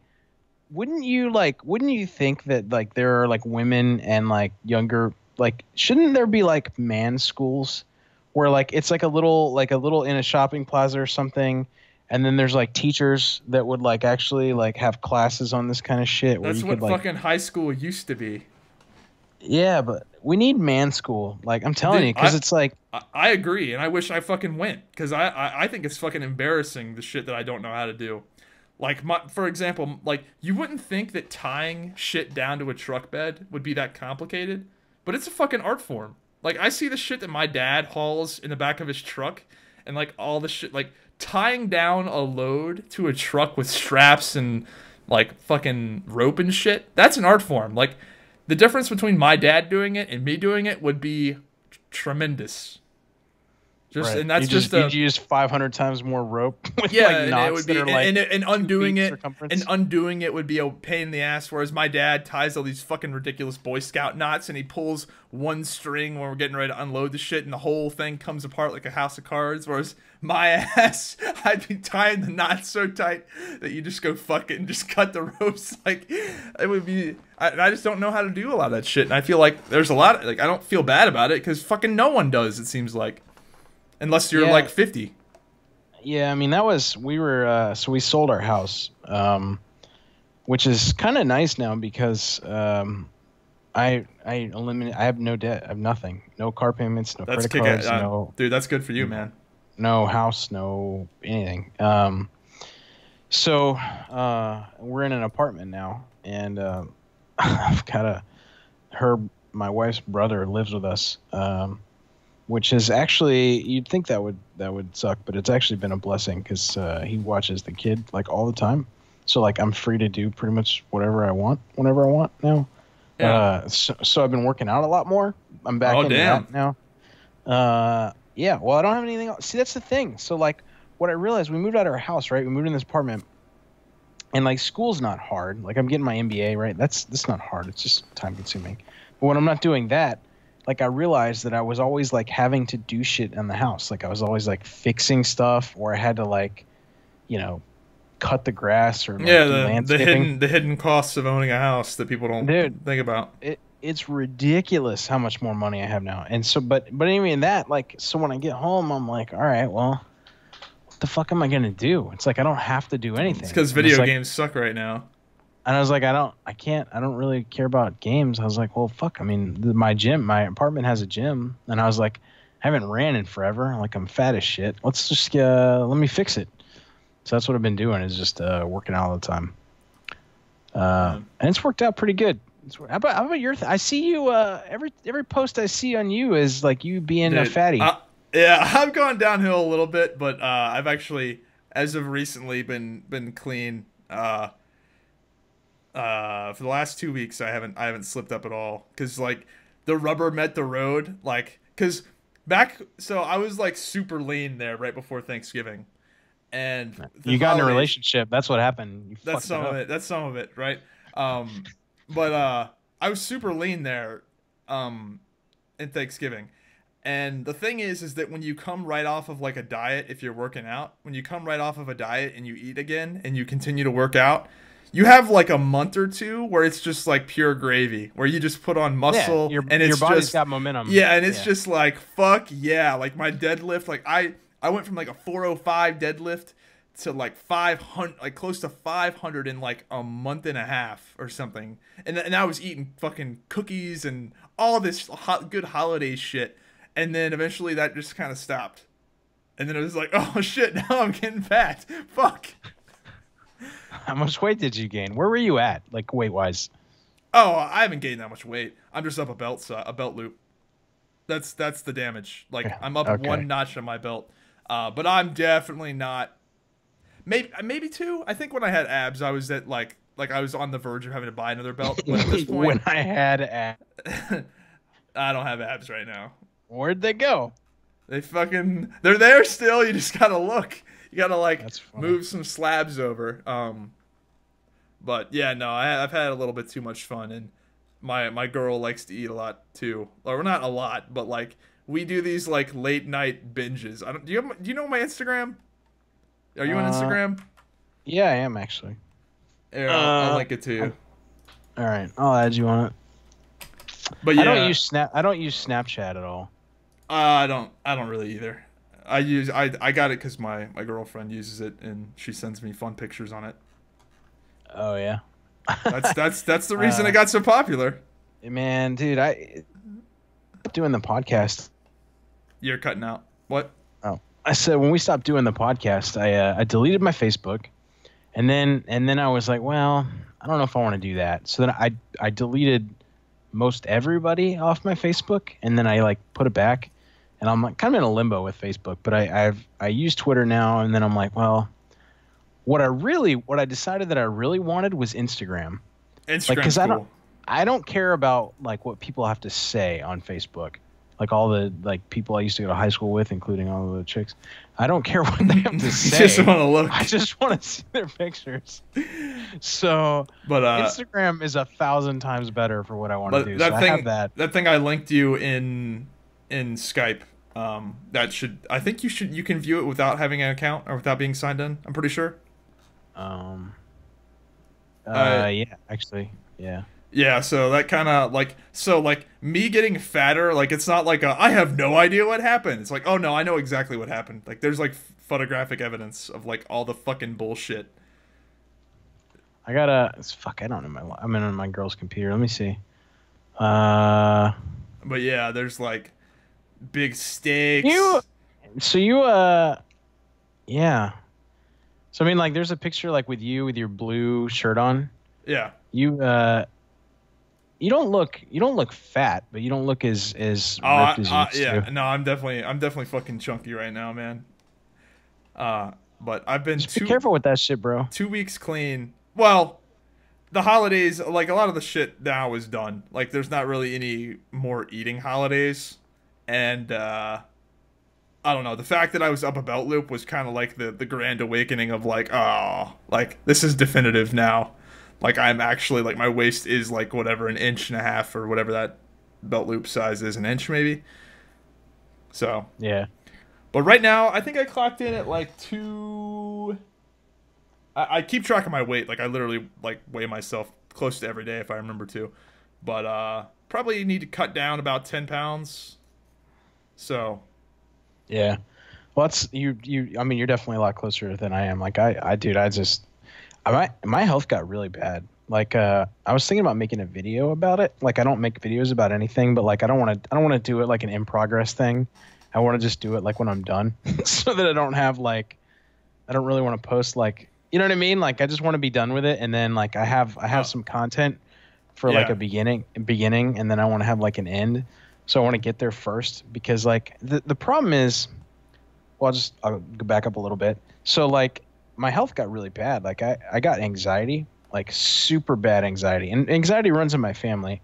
wouldn't you think that like there are like women and like younger, like shouldn't there be like man schools where like it's like a little in a shopping plaza or something, and then there's like teachers that would like actually like have classes on this kind of shit where that's you what could, fucking high school used to be. Yeah, but we need man school. Like I'm telling you, because it's like I agree, and I wish I fucking went because I think it's fucking embarrassing the shit that I don't know how to do. Like, for example, like, you wouldn't think that tying shit down to a truck bed would be that complicated, but it's a fucking art form. Like, I see the shit that my dad hauls in the back of his truck, and, like, all the shit, like, tying down a load to a truck with straps and, like, fucking rope and shit, that's an art form. Like, the difference between my dad doing it and me doing it would be tremendous. Right. And that's you'd use 500 times more rope with like knots and it would be, that are like and undoing it would be a pain in the ass. Whereas my dad ties all these fucking ridiculous Boy Scout knots, and he pulls one string when we're getting ready to unload the shit, and the whole thing comes apart like a house of cards. Whereas my ass, I'd be tying the knots so tight that you just go fuck it and just cut the ropes. Like it would be. I just don't know how to do a lot of that shit, and I feel like there's a lot. Like I don't feel bad about it because fucking no one does. It seems like. Unless you're like 50. Yeah, I mean so we sold our house, which is kind of nice now because I have no debt, I have nothing, no car payments, no credit cards, dude, that's good for you, man. No house, no anything. So we're in an apartment now, and I've got my wife's brother lives with us. Which is actually, you'd think that would suck, but it's actually been a blessing because he watches the kid like all the time. So like I'm free to do pretty much whatever I want whenever I want now. Yeah. So I've been working out a lot more. I'm back in that now. Yeah. Well, I don't have anything else. See, that's the thing. So like what I realized, we moved out of our house, right? We moved in this apartment, and like school's not hard. Like I'm getting my MBA, right? That's not hard. It's just time consuming. But when I'm not doing that, like I realized that I was always like having to do shit in the house. Like I was always like fixing stuff, or I had to like, cut the grass or like, do landscaping. the hidden costs of owning a house that people don't think about. It's ridiculous how much more money I have now. And so, but anyway, in that, like, so when I get home, I'm like, all right, well, what the fuck am I gonna do? It's like I don't have to do anything. It's because video games suck right now. And I was like, I don't really care about games. I was like, well, fuck. I mean, my apartment has a gym. And I was like, I haven't ran in forever. Like, I'm fat as shit. Let's just, let me fix it. So that's what I've been doing, is just working out all the time. And it's worked out pretty good. How about your I see you, every post I see on you is like you being a fatty. Yeah, I've gone downhill a little bit, but I've actually, as of recently, been clean. For the last 2 weeks, I haven't slipped up at all because like the rubber met the road. Like, because so I was like super lean there right before Thanksgiving, and the You got in a holidays. relationship. That's what happened. You That's fucked it some of up. it. That's some of it, right? But I was super lean there, in Thanksgiving. And the thing is that when you come right off of like a diet, if you're working out, when you come right off of a diet and you eat again and you continue to work out, you have like a month or two where it's just like pure gravy, where you just put on Yeah, muscle and your it's body's just got momentum. yeah, and it's Yeah. just like fuck yeah, like my deadlift, like I went from like a 405 deadlift to like 500, like close to 500 in like a month and a half or something, and I was eating fucking cookies and all this good holiday shit, and then eventually that just kind of stopped, and then it was like, oh shit, now I'm getting fat, fuck. How much weight did you gain? Where were you at, like weight wise? Oh, I haven't gained that much weight. I'm just up a belt loop. That's the damage. Like Yeah. I'm up Okay. one notch on my belt, but I'm definitely not. Maybe two. I think when I had abs, I was at like I was on the verge of having to buy another belt. But at this When point, I had I don't have abs right now. where'd they go? They're there still. You just gotta look. You gotta like That's funny. move some slabs over. But yeah, no, I've had a little bit too much fun, and my girl likes to eat a lot too. Or not a lot, but like we do these like late night binges. I don't. Do you know my Instagram? Are you on Instagram? Yeah, I am actually. Here, I'll link it to you. All right, I'll add you on it. But yeah, I don't use Snapchat at all. I don't really either. I got it because my girlfriend uses it and she sends me fun pictures on it. Oh yeah. That's the reason it got so popular. Man, dude, I doing the podcast. You're cutting out. What? Oh, I said when we stopped doing the podcast, I deleted my Facebook, and then I was like, well, I don't know if I want to do that. So then I deleted most everybody off my Facebook, and then I like put it back, and I'm like kind of in a limbo with Facebook. But I use Twitter now, and then I'm like, well, what I decided that I really wanted was Instagram. Instagram's Like, 'cause cool. I don't care about like what people have to say on Facebook. Like all the like people I used to go to high school with, including all of the chicks. I don't care what they have to You say. just want to look. I just want to see their pictures. So But Instagram is 1,000 times better for what I want to do. that So thing I have that. that thing I linked you in Skype. You can view it without having an account or without being signed in. I'm pretty sure. Yeah, actually, yeah. Yeah, so that kind of like me getting fatter, like it's not like I have no idea what happened. It's like, oh no, I know exactly what happened. Like there's like photographic evidence of like all the fucking bullshit. I gotta. Fuck, I don't know I'm in on my girl's computer. Let me see. Uh, But yeah, there's like big steaks. yeah. So I mean, like, there's a picture like with you with your blue shirt on. Yeah. You don't look fat, but you don't look as ripped as you used Yeah. to. No, I'm definitely fucking chunky right now, man. But I've been Just be careful with that shit, bro. 2 weeks clean. Well, the holidays, like a lot of the shit now is done. Like there's not really any more eating holidays, and I don't know. The fact that I was up a belt loop was kind of like the grand awakening of like, oh, like this is definitive now. Like I'm actually like my waist is like whatever, 1.5 inches or whatever that belt loop size is, an inch maybe. So Yeah. but right now I think I clocked in at like 2. I keep track of my weight. Like I literally like weigh myself close to every day if I remember to. But probably need to cut down about 10 pounds. So Yeah. Well, that's you. I mean, you're definitely a lot closer than I am. Like my health got really bad. Like I was thinking about making a video about it. Like I don't make videos about anything, but like I don't want to do it like an in progress thing. I want to just do it like when I'm done, so that I don't really want to post like, you know what I mean? Like I just want to be done with it, and then like I have some content for like Yeah. a beginning, and then I want to have like an end. So I want to get there first because like the problem is, well, I'll go back up a little bit. So like my health got really bad. Like I got anxiety, like super bad anxiety. And anxiety runs in my family,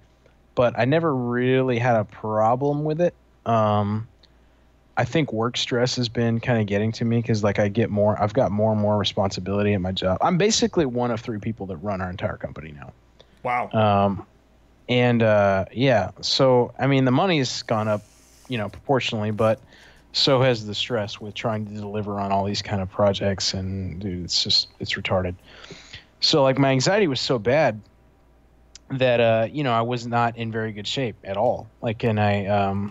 but I never really had a problem with it. I think work stress has been kind of getting to me because like I've got more and more responsibility at my job. I'm basically one of 3 people that run our entire company now. Wow. Yeah, so I mean the money's gone up, proportionally, but so has the stress with trying to deliver on all these kind of projects, and dude, it's retarded. So like my anxiety was so bad that I was not in very good shape at all. Like, and I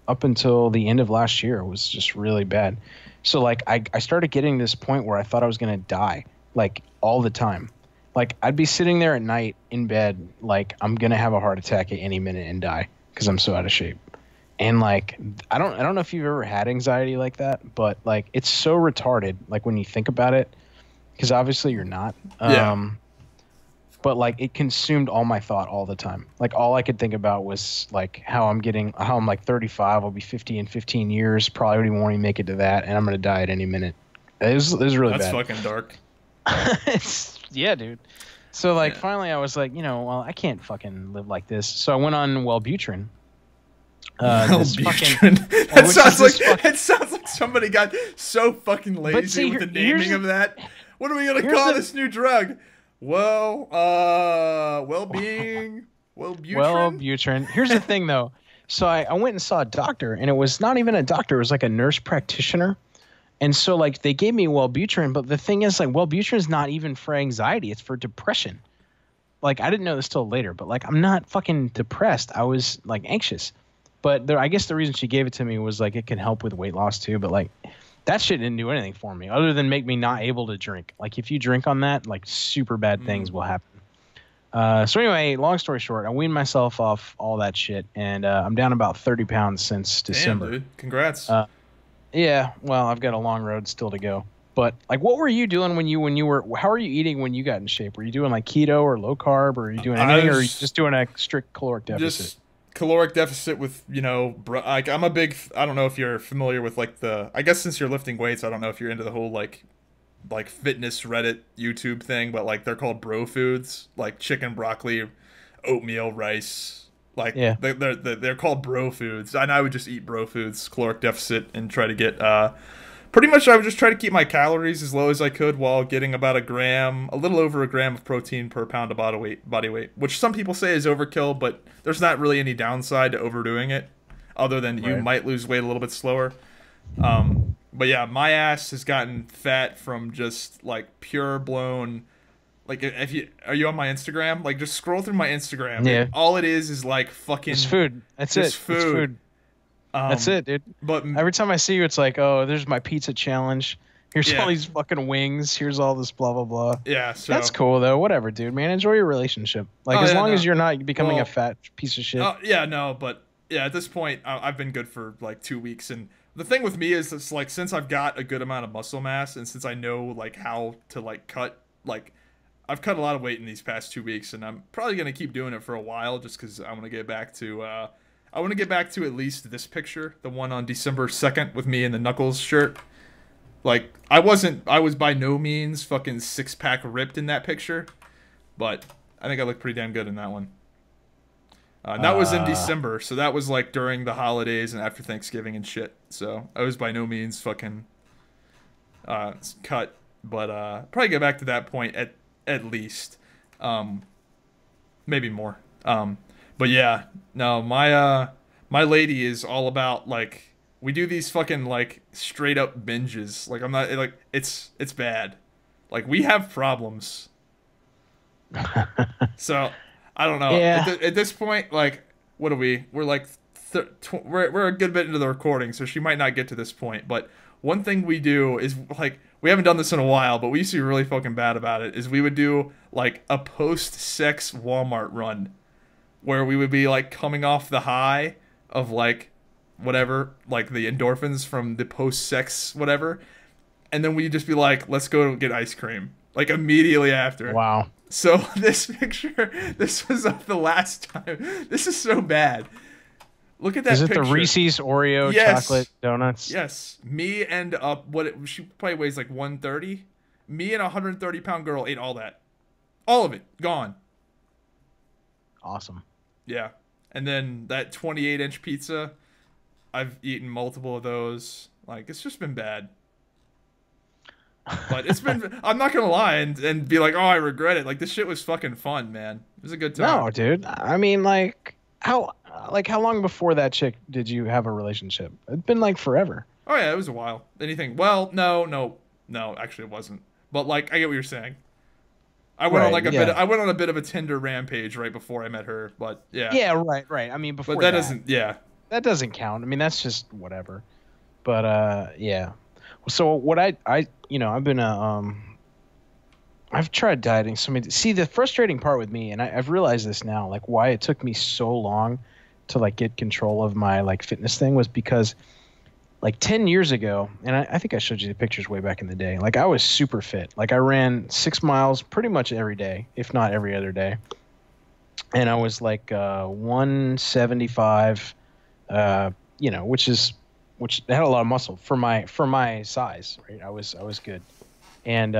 up until the end of last year it was just really bad. So like I started getting this point where I thought I was gonna die, like all the time. Like I'd be sitting there at night in bed, like I'm gonna have a heart attack at any minute and die because I'm so out of shape. And like I don't know if you've ever had anxiety like that, but like it's so retarded. Like when you think about it, because obviously you're not. Yeah. But like it consumed all my thought all the time. Like all I could think about was like how I'm like 35. I'll be 50 in 15 years. Probably won't even make it to that, and I'm gonna die at any minute. It was really bad. That's fucking dark. Yeah, dude. So like finally I was like, well, I can't fucking live like this. So I went on Wellbutrin. It sounds like somebody got so fucking lazy with the naming of that. What are we gonna call this new drug? Well, Wellbutrin. Wellbutrin. Here's the thing though. So I went and saw a doctor, and it was not even a doctor, it was like a nurse practitioner. And so like they gave me Wellbutrin, but the thing is like Wellbutrin is not even for anxiety, it's for depression. Like I didn't know this till later, but like I'm not fucking depressed. I was like anxious. But I guess the reason she gave it to me was like it can help with weight loss too, but like that shit didn't do anything for me other than make me not able to drink. Like if you drink on that, like super bad things will happen. So anyway, long story short, I weaned myself off all that shit, and I'm down about 30 pounds since December. Damn, dude. Congrats. Yeah, well, I've got a long road still to go. But like, what were you doing when you were? How are you eating when you got in shape? Were you doing like keto or low carb, or are you doing anything, or are you just doing a strict caloric deficit? Just caloric deficit with like I'm a big. I don't know if you're familiar with like I guess since you're lifting weights, I don't know if you're into the whole like fitness Reddit YouTube thing, but like they're called bro foods, like chicken, broccoli, oatmeal, rice. Like they're called bro foods, and I would just eat bro foods, caloric deficit, and try to get pretty much I would just try to keep my calories as low as I could while getting about a little over a gram of protein per pound of body weight, which some people say is overkill, but there's not really any downside to overdoing it, other than you might lose weight a little bit slower. But yeah, my ass has gotten fat from just like pure blown. Like are you on my Instagram? Like just scroll through my Instagram. Yeah. All it is like fucking. It's food. That's it. Food. It's food. That's it, dude. But every time I see you, it's like, oh, there's my pizza challenge. Here's all these fucking wings. Here's all this blah blah blah. Yeah. So that's cool though. Whatever, dude. Man, enjoy your relationship. Like as long as you're not becoming a fat piece of shit. But yeah, at this point, I've been good for like 2 weeks, and the thing with me is it's like since I've got a good amount of muscle mass, and since I know like how to like cut like. I've cut a lot of weight in these past 2 weeks, and I'm probably gonna keep doing it for a while, just because I want to get back to. I want to get back to at least this picture, the one on December 2nd with me in the Knuckles shirt. Like I was by no means fucking 6-pack ripped in that picture, but I think I look pretty damn good in that one. That was in December, so that was like during the holidays and after Thanksgiving and shit. So I was by no means fucking cut, but probably get back to that point at least, maybe more. But yeah, no, my lady is all about like we do these fucking like straight up binges. Like I'm not like it's bad. Like we have problems. So I don't know. Yeah. At this point, like what are we? We're like we're a good bit into the recording, so she might not get to this point. But one thing we do is like. We haven't done this in a while, but we used to be really fucking bad about it, is we would do, like, a post-sex Walmart run, where we would be, like, coming off the high of, like, whatever, like, the endorphins from the post-sex whatever, and then we'd just be like, let's go get ice cream, like, immediately after. Wow. So this picture, this was of the last time. This is so bad. Look at that picture. Is it the Reese's Oreo chocolate donuts? Yes. Me and she probably weighs like 130. Me and a 130-pound girl ate all that. All of it. Gone. Awesome. Yeah. And then that 28-inch pizza, I've eaten multiple of those. Like, it's just been bad. But it's been, I'm not going to lie and be like, oh, I regret it. Like, this shit was fucking fun, man. It was a good time. No, dude. I mean, like, how long before that chick did you have a relationship? It's been like forever. Oh, yeah, it was a while. Anything? Well, no, actually it wasn't. But, like, I get what you're saying. I went on a bit of a Tinder rampage right before I met her, but yeah. Yeah, right. I mean, before but that doesn't, yeah. That doesn't count. I mean, that's just whatever. But yeah. So what I've been I've tried dieting. So see, the frustrating part with me, and I've realized this now, like why it took me so long to like get control of my like fitness thing was because like 10 years ago, and I think I showed you the pictures way back in the day, like I was super fit. Like I ran 6 miles pretty much every day, if not every other day. And I was like 175, which had a lot of muscle for my size, right? I was good. And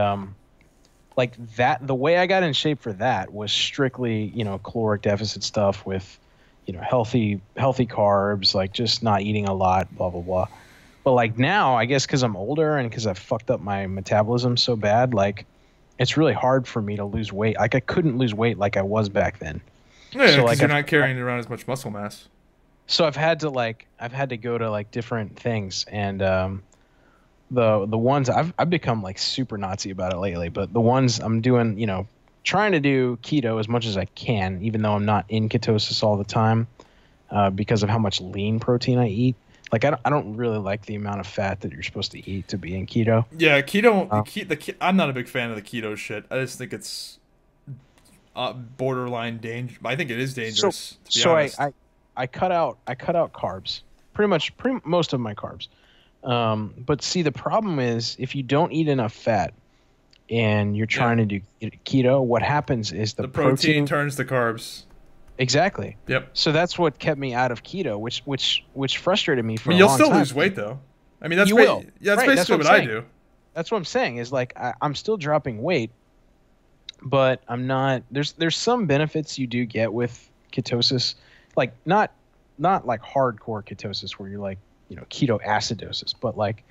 like that, the way I got in shape for that was strictly, caloric deficit stuff with, healthy carbs, like just not eating a lot, blah, blah, blah. But like now, I guess because I'm older and because I've fucked up my metabolism so bad, like it's really hard for me to lose weight. Like I couldn't lose weight like I was back then. Yeah, because like, you're not carrying around as much muscle mass. So I've had to go to like different things, and the ones I've become like super Nazi about it lately. But the ones I'm doing, trying to do keto as much as I can, even though I'm not in ketosis all the time, because of how much lean protein I eat. Like I don't really like the amount of fat that you're supposed to eat to be in keto. Yeah, keto. I'm not a big fan of the keto shit. I just think it's borderline danger. I think it is dangerous. So I cut out carbs, most of my carbs. But see, the problem is if you don't eat enough fat and you're trying to do keto, what happens is the protein turns to carbs. Exactly. Yep. So that's what kept me out of keto, which frustrated me for a long time. You'll still lose weight though. I mean, that's basically what I do. That's what I'm saying is like I'm still dropping weight, but I'm not. There's some benefits you do get with ketosis, like not like hardcore ketosis where you're like keto acidosis, but like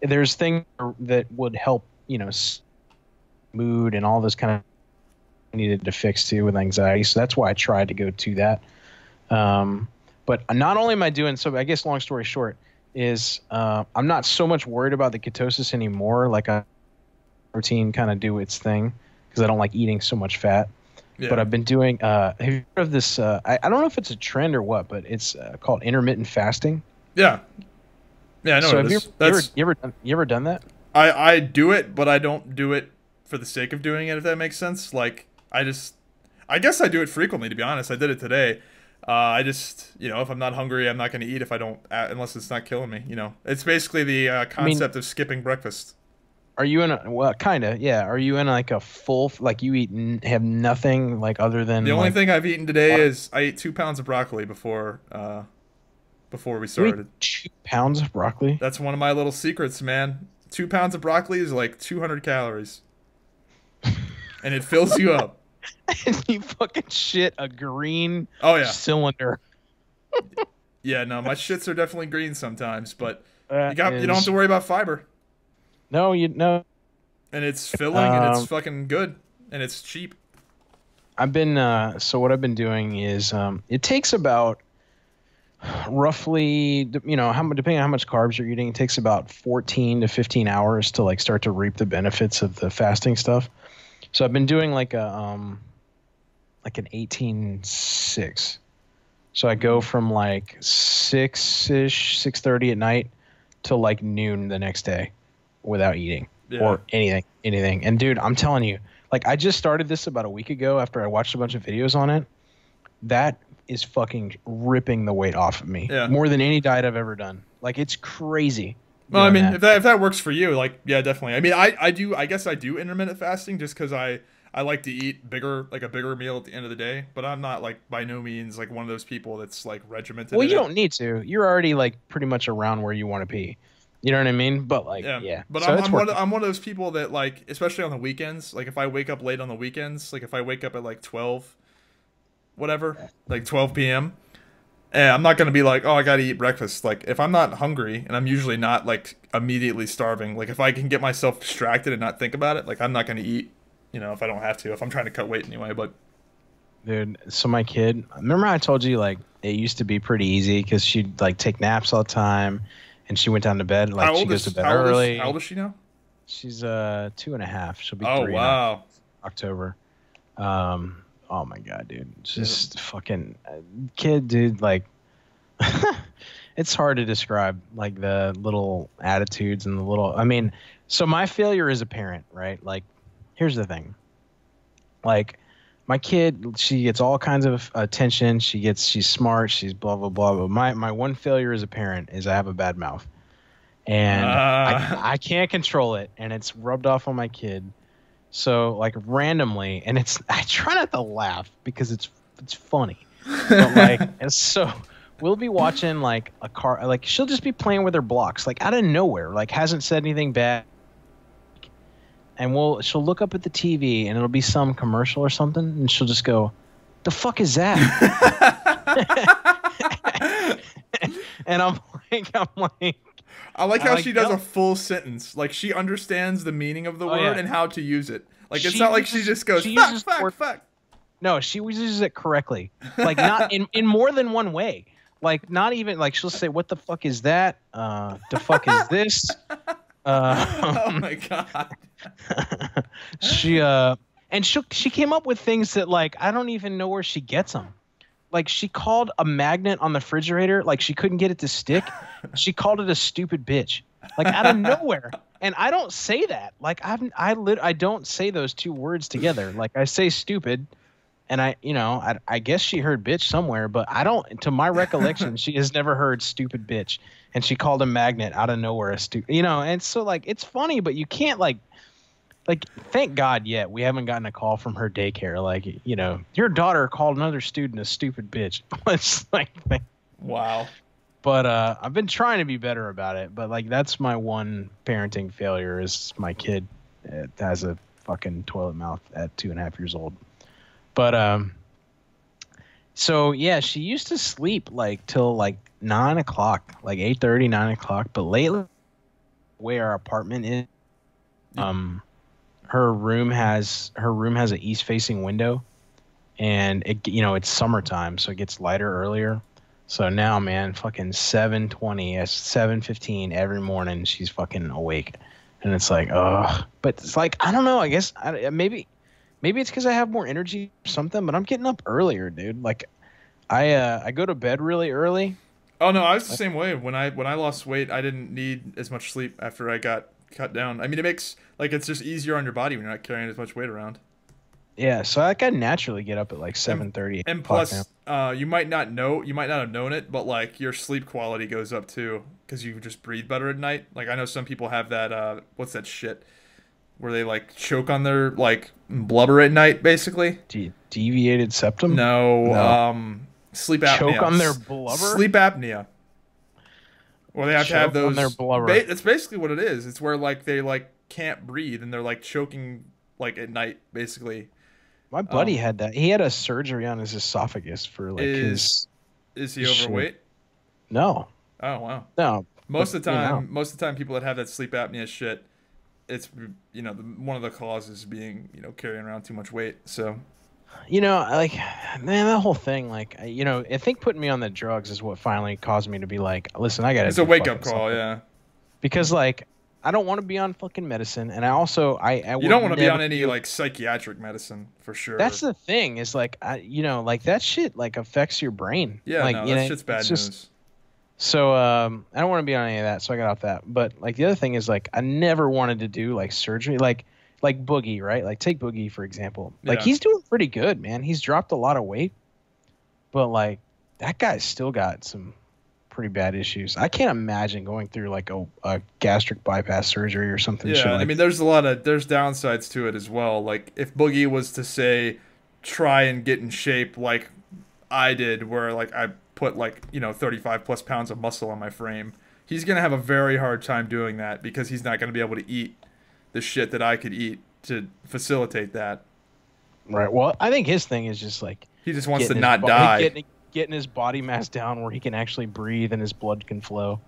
there's things that would help mood and all this kind of needed to fix too with anxiety. So that's why I tried to go to that. But not only am I doing so, I guess long story short is I'm not so much worried about the ketosis anymore. Like protein kind of do its thing because I don't like eating so much fat. Yeah. But I've been doing have you heard of this I don't know if it's a trend or what, but it's called intermittent fasting. Yeah I know. So have you ever done that? I do it, but I don't do it for the sake of doing it, if that makes sense. Like I guess I do it frequently, to be honest. I did it today. I just, if I'm not hungry, I'm not going to eat if I don't, unless it's not killing me. It's basically the concept of skipping breakfast. Are you in kind of, yeah. Are you in like a full, like you have nothing like other than the only thing I've eaten today is I ate 2 pounds of broccoli before we started. 2 pounds of broccoli? That's one of my little secrets, man. 2 pounds of broccoli is like 200 calories. And it fills you up. And you fucking shit a green cylinder. Yeah, no, my shits are definitely green sometimes, but you don't have to worry about fiber. No, and it's filling and it's fucking good and it's cheap. I've been so what I've been doing is it takes about roughly depending on how much carbs you're eating, it takes about 14 to 15 hours to like start to reap the benefits of the fasting stuff. So I've been doing like an 18-6. So I go from like 6-ish, 6:30 at night to like noon the next day without eating or anything. And dude, I'm telling you, like I just started this about a week ago after I watched a bunch of videos on it. That is fucking ripping the weight off of me more than any diet I've ever done. Like it's crazy. Well, I mean, if that works for you, like, yeah, definitely. I mean, I guess I do intermittent fasting just because I I like to eat bigger, like a bigger meal at the end of the day, but I'm not like by no means like one of those people that's like regimented Well, in you it. don't need to. You're already like pretty much around where you want to be. You know what I mean? But like, Yeah, yeah. but So it's working. I'm one of those people that like, especially on the weekends. Like if I wake up late on the weekends, like if I wake up at like 12, whatever, like 12 p.m. And I'm not gonna be like, oh, I gotta eat breakfast. Like if I'm not hungry, and I'm usually not like immediately starving. Like if I can get myself distracted and not think about it, like I'm not gonna eat. You know, if I don't have to, if I'm trying to cut weight anyway. But Dude, so my kid, remember I told you like it used to be pretty easy because she'd like take naps all the time, and she went down to bed like she goes to bed early. How old is she now? She's 2.5. She'll be Oh 3 wow. in October. Oh my god, dude, just fucking kid, dude. Like, it's hard to describe like the little attitudes and the little. I mean, so my failure as a parent, right? Like, here's the thing. Like, my kid, she gets all kinds of attention. She's smart. She's blah blah blah. But my one failure as a parent is I have a bad mouth, and I can't control it, and it's rubbed off on my kid. So like randomly, and I try not to laugh because it's funny, but like and so we'll be watching like a car, like she'll just be playing with her blocks like out of nowhere, like hasn't said anything bad, and she'll look up at the TV and it'll be some commercial or something, and she'll just go, "The fuck is that?" And I'm like. I like how she does a full sentence. Like she understands the meaning of the word and how to use it. Like it's not like she just goes fuck. No, she uses it correctly. Like not in more than one way. Like not even like she'll say, "What the fuck is that? The fuck is this?" Oh my god. She came up with things that like I don't even know where she gets them. Like she called a magnet on the refrigerator, like she couldn't get it to stick. She called it a stupid bitch, like out of nowhere. And I don't say that. Like I don't say those two words together. Like I say stupid, and I guess she heard bitch somewhere, but I don't. To my recollection, she has never heard stupid bitch, and she called a magnet out of nowhere a stupid. And so like it's funny, but you can't like thank God yet we haven't gotten a call from her daycare like your daughter called another student a stupid bitch. It's like wow. But I've been trying to be better about it, but like that's my one parenting failure is my kid has a fucking toilet mouth at 2.5 years old. But so yeah, she used to sleep like till like 9 o'clock, like 8:30, 9 o'clock, but lately where our apartment is her room has an east facing window, and it's summertime, so it gets lighter earlier. So now, man, fucking 7:20, 7:15 every morning she's fucking awake, and it's like, ugh. But it's like I don't know. I guess maybe it's because I have more energy or something. But I'm getting up earlier, dude. Like I go to bed really early. Oh no, I was the same way. When I lost weight, I didn't need as much sleep after I got cut down. I mean, it makes like it's just easier on your body when you're not carrying as much weight around. Yeah, so I can naturally get up at like 7:30. And plus, you might not have known it, but like your sleep quality goes up too because you just breathe better at night. Like I know some people have that what's that shit where they like choke on their like blubber at night, basically. Deviated septum? No. Sleep apnea. Choke on their blubber? Sleep apnea. Or they have to have those. On their blubber. It's basically what it is. It's where like they like can't breathe and they're like choking like at night, basically. My buddy had that. He had a surgery on his esophagus for like Is he overweight? Shit. No. Oh wow. No. Most of the time, people that have that sleep apnea shit, it's one of the causes being carrying around too much weight. So. Like, man, that whole thing, like, I think putting me on the drugs is what finally caused me to be like, listen, I gotta. It's a wake up call, yeah. Because like, I don't want to be on fucking medicine, and I also you don't want to be on any like psychiatric medicine for sure. That's the thing. Is like, like that shit like affects your brain. Yeah, like, no, that shit's bad news. So I don't want to be on any of that, so I got off that. But like the other thing is like, I never wanted to do like surgery, like Boogie, right? Like take Boogie for example. Like he's doing pretty good, man. He's dropped a lot of weight, but like that guy's still got some pretty bad issues. I can't imagine going through like a gastric bypass surgery or something. Yeah, Like, I mean, there's downsides to it as well. Like if Boogie was to say, try and get in shape like I did, where like I put like 35 plus pounds of muscle on my frame, he's gonna have a very hard time doing that because he's not gonna be able to eat the shit that I could eat to facilitate that. Right. Well, I think his thing is just like he just wants to not die. Getting his body mass down where he can actually breathe and his blood can flow.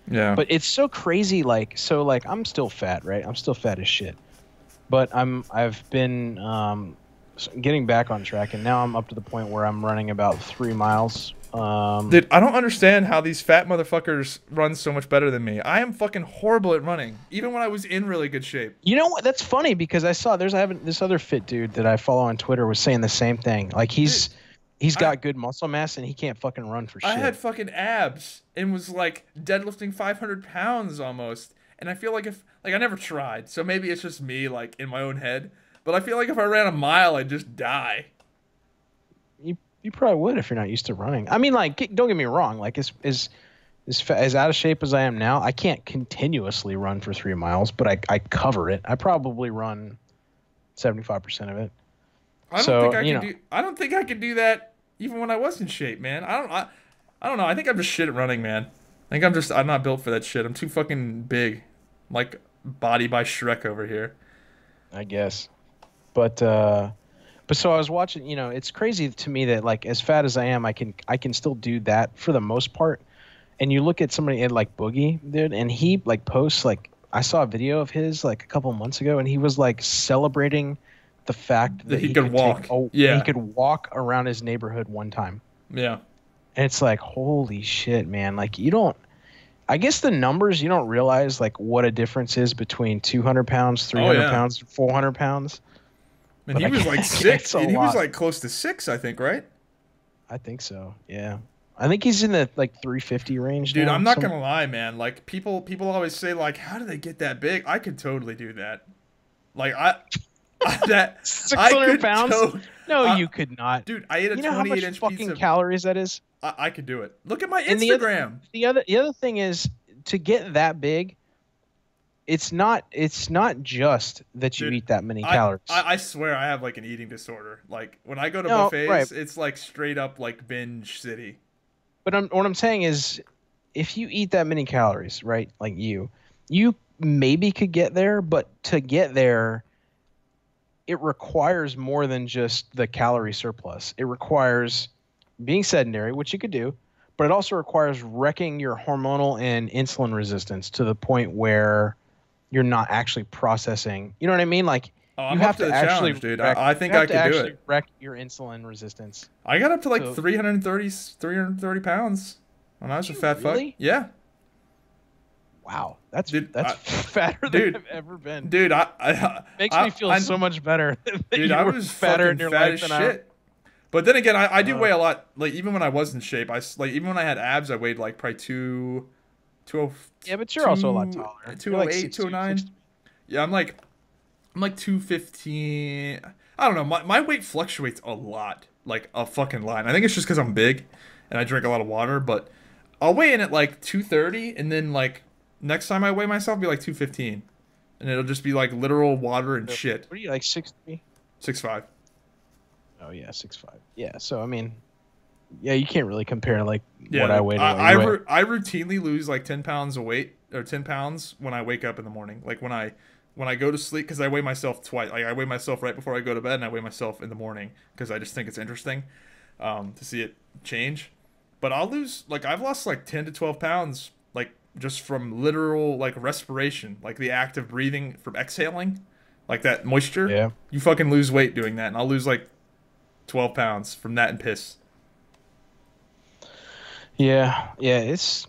Yeah. But it's so crazy. Like I'm still fat, right? I'm still fat as shit. But I've been getting back on track, and now I'm up to the point where I'm running about 3 miles. Dude, I don't understand how these fat motherfuckers run so much better than me. I am fucking horrible at running, even when I was in really good shape. You know what? That's funny because I saw this other fit dude that I follow on Twitter was saying the same thing. Like he's got good muscle mass and he can't fucking run for shit. I had fucking abs and was like deadlifting 500 pounds almost. And I feel like I never tried, so maybe it's just me like in my own head. But I feel like if I ran a mile, I'd just die. You probably would if you're not used to running. I mean, like, don't get me wrong. Like, as out of shape as I am now, I can't continuously run for 3 miles, but I cover it. I probably run 75% of it. I don't think I could do that even when I was in shape, man. I don't know. I think I'm just shit at running, man. I think I'm not built for that shit. I'm too fucking big. I'm like body by Shrek over here. I guess. But so I was watching, it's crazy to me that like as fat as I am, I can still do that for the most part. And you look at somebody like Boogie, dude, and he like posts like I saw a video of his like a couple months ago, and he was like celebrating the fact that he could walk. He could walk around his neighborhood one time. Yeah. And it's like, holy shit, man. Like I guess the numbers, you don't realize like what a difference is between 200 pounds, 300 pounds, 400 pounds. And he was like 6. He was like close to 6, I think, right? I think so. Yeah. I think he's in the like 350 range. Dude, now, I'm not gonna lie, man. Like people always say like, how do they get that big? I could totally do that. Like that 600 pounds? No, you could not. Dude, I ate a 28-inch pizza. You know how much fucking calories that is? I could do it. Look at my Instagram. The other thing is to get that big. It's not just that you eat that many calories. I swear I have like an eating disorder. Like when I go to buffets, it's like straight up like binge city. But what I'm saying is, if you eat that many calories, right, like you maybe could get there, but to get there, it requires more than just the calorie surplus. It requires being sedentary, which you could do, but it also requires wrecking your hormonal and insulin resistance to the point where you're not actually processing. You know what I mean? Like you have to actually, dude. I think I could do it. Wreck your insulin resistance. I got up to like 330 pounds when I was a fat fuck. Yeah. Wow, that's fatter than I've ever been. Dude, makes me feel so much better. Dude, I was fatter in your life than shit. But then again, I do weigh a lot. Like even when I was in shape, even when I had abs, I weighed like probably 202. Yeah, but you're also a lot taller. 208, like 209. Yeah, I'm like 215. I don't know. My weight fluctuates a lot, like a fucking line. I think it's just because I'm big and I drink a lot of water. But I'll weigh in at like 230, and then like next time I weigh myself, it'll be like 215, and it'll just be like literal water and shit. What are you like 6'3"? 6'5". Oh yeah, 6'5". Yeah, so I mean, yeah, you can't really compare like what I weigh to what I routinely lose like 10 pounds of weight or 10 pounds when I wake up in the morning. Like when I go to sleep, because I weigh myself twice. Like I weigh myself right before I go to bed, and I weigh myself in the morning because I just think it's interesting to see it change. But I'll lose I've lost like 10 to 12 pounds like just from literal like respiration, like the act of breathing from exhaling, like that moisture. Yeah, you fucking lose weight doing that, and I'll lose like 12 pounds from that and piss. Yeah, it's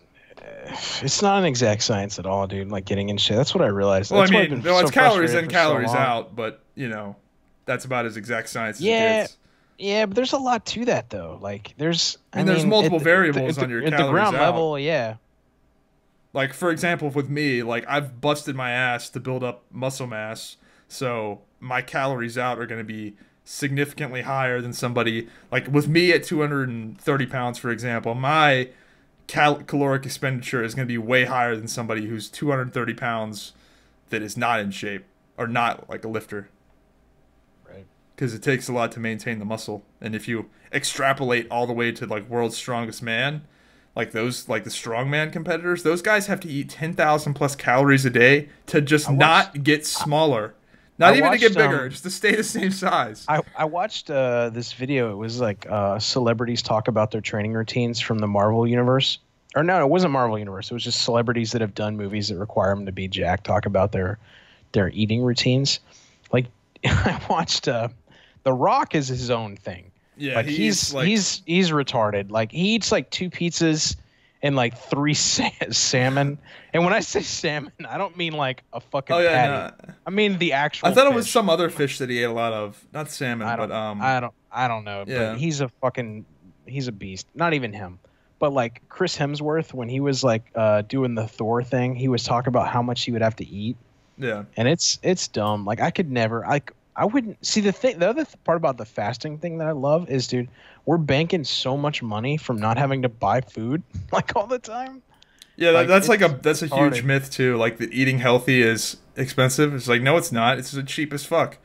not an exact science at all, dude. Like getting in shape. That's what I realized. Well, that's I mean, it's calories in, calories out, but that's about as exact science as it gets. Yeah, but there's a lot to that though. Like there's multiple variables on your at calories the ground out. level. Yeah. Like for example, with me, like I've busted my ass to build up muscle mass, so my calories out are going to be significantly higher than somebody like with me at 230 pounds, for example. My caloric expenditure is going to be way higher than somebody who's 230 pounds that is not in shape or not like a lifter. Right. Because it takes a lot to maintain the muscle. And if you extrapolate all the way to like world's strongest man, like those, like the strongman competitors, those guys have to eat 10,000 plus calories a day to just not get smaller. Not even to get bigger, just to stay the same size. I watched this video. It was like celebrities talk about their training routines from the Marvel universe. Or no, it wasn't Marvel universe. It was just celebrities that have done movies that require them to be jacked talk about their eating routines. Like I watched The Rock is his own thing. Yeah, like he's retarded. Like he eats like 2 pizzas and like 3 salmon. And when I say salmon, I don't mean like a fucking patty. No. I mean the actual I thought fish. It was some other fish that he ate a lot of. Not salmon, I don't know. Yeah. But he's a beast. Not even him. But like Chris Hemsworth, when he was like doing the Thor thing, he was talking about how much he would have to eat. Yeah. And it's dumb. Like I could never I wouldn't see the other part about the fasting thing that I love is, dude, we're banking so much money from not having to buy food like all the time. Yeah, like, that's a huge myth too. Like that eating healthy is expensive. It's like, no, it's not. It's the cheap as fuck.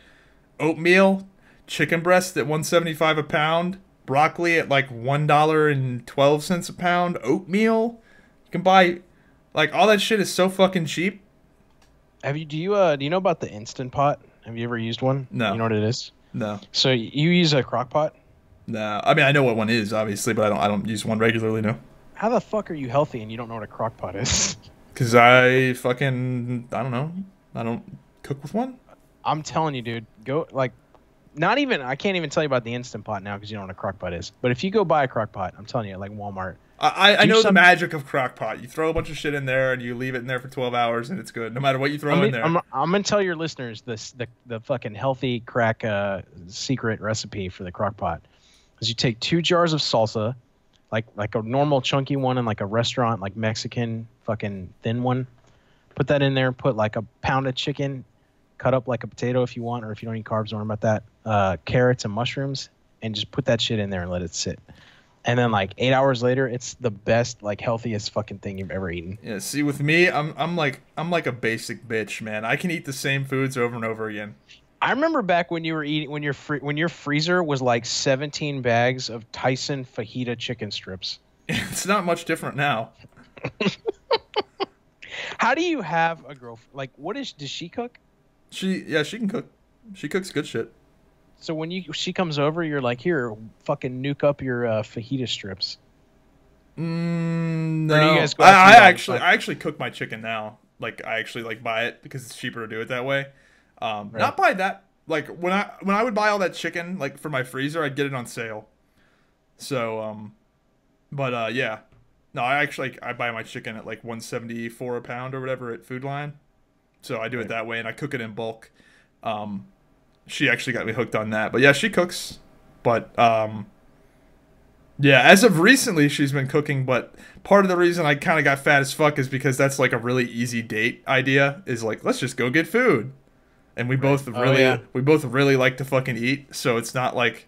Oatmeal, chicken breast at $1.75 a pound, broccoli at like $1.12 a pound. Oatmeal, you can buy, like all that shit is so fucking cheap. Do you know about the Instant Pot? Have you ever used one? No. You know what it is? No. So you use a crock pot? No. I mean, I know what one is, obviously, but I don't use one regularly, no. How the fuck are you healthy and you don't know what a crock pot is? Because I don't know. I don't cook with one. I'm telling you, dude. Go, like, I can't even tell you about the Instant Pot now because you don't know what a crock pot is. But if you go buy a crock pot, I'm telling you, like Walmart. I know the magic of crock pot. You throw a bunch of shit in there and you leave it in there for 12 hours and it's good, no matter what you throw in there. I'm gonna tell your listeners the fucking healthy crack secret recipe for the crock pot is you take 2 jars of salsa, like a normal chunky one and like a restaurant like Mexican fucking thin one. Put that in there. Put like a pound of chicken, cut up like a potato if you want, or if you don't eat carbs, don't worry about that. Carrots and mushrooms, and just put that shit in there and let it sit. And then like 8 hours later, it's the best, like healthiest fucking thing you've ever eaten. Yeah, see with me, I'm like a basic bitch, man. I can eat the same foods over and over again. I remember back when you were eating when your freezer was like 17 bags of Tyson fajita chicken strips. It's not much different now. How do you have a girlfriend? Like, does she cook? She can cook. She cooks good shit. So when she comes over, you're like, here, fucking nuke up your fajita strips. No. Or do you guys go I actually cook my chicken now. Like I actually like buy it because it's cheaper to do it that way. Right. Not buy that. Like when I would buy all that chicken like for my freezer, I'd get it on sale. So yeah. No, I buy my chicken at like $1.74 a pound or whatever at Food Lion. So I do it that way and I cook it in bulk. She actually got me hooked on that. But yeah, she cooks. But yeah, as of recently she's been cooking, but part of the reason I kind of got fat as fuck is because that's like a really easy date idea is like, let's just go get food. And we both really like to fucking eat, so it's not like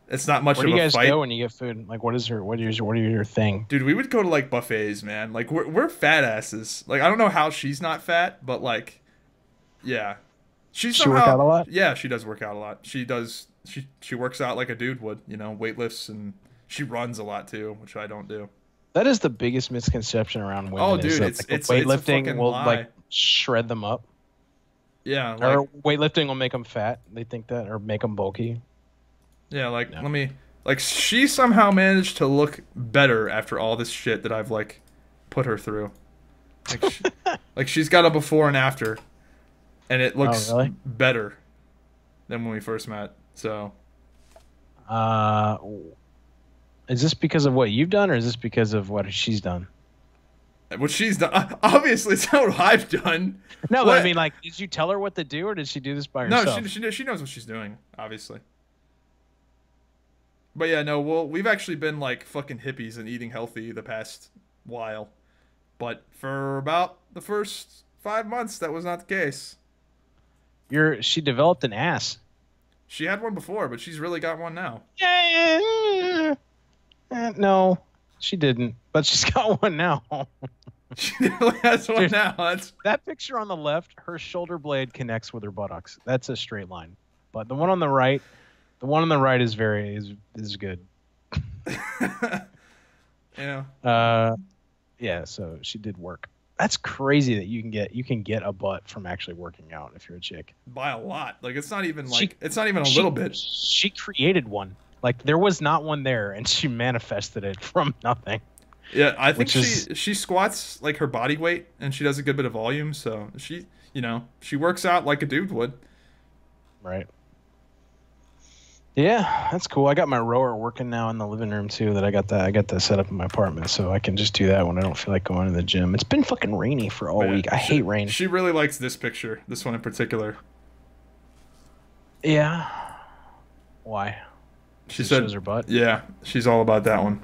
it's not much of a fight. Where do you guys go when you get food? Like what is your thing? Dude, we would go to like buffets, man. Like we're fat asses. Like I don't know how she's not fat, but like yeah. She work out a lot? Yeah, she does work out a lot. She does. She works out like a dude would, you know, weightlifts, and she runs a lot too, which I don't do. That is the biggest misconception around women. Oh, dude, it's weightlifting will like shred them up. Yeah, like, or weightlifting will make them fat. They think that, or make them bulky. Yeah, like she somehow managed to look better after all this shit that I've like put her through. Like she's got a before and after. And it looks better than when we first met. So, is this because of what you've done, or is this because of what she's done? What she's done, obviously, it's not what I've done. No, but I mean, like, did you tell her what to do, or did she do this by herself? No, she knows what she's doing, obviously. But yeah, no, we've actually been like fucking hippies and eating healthy the past while, but for about the first 5 months, that was not the case. She developed an ass. She had one before, but she's really got one now. No. She didn't, but she's got one now. She definitely has one now. That picture on the left, her shoulder blade connects with her buttocks. That's a straight line. But the one on the right is good. Yeah. Yeah, so she did work. That's crazy that you can get a butt from actually working out if you're a chick. By a lot. Like it's not even a little bit. She created one. Like there was not one there, and she manifested it from nothing. Yeah, I think she squats like her body weight, and she does a good bit of volume. So she works out like a dude would. Right. Yeah, that's cool. I got my rower working now in the living room too. I got that set up in my apartment, so I can just do that when I don't feel like going to the gym. It's been fucking rainy for all week. I hate rain. She really likes this picture, this one in particular. Yeah. Why? She said, shows her butt. Yeah, she's all about that one.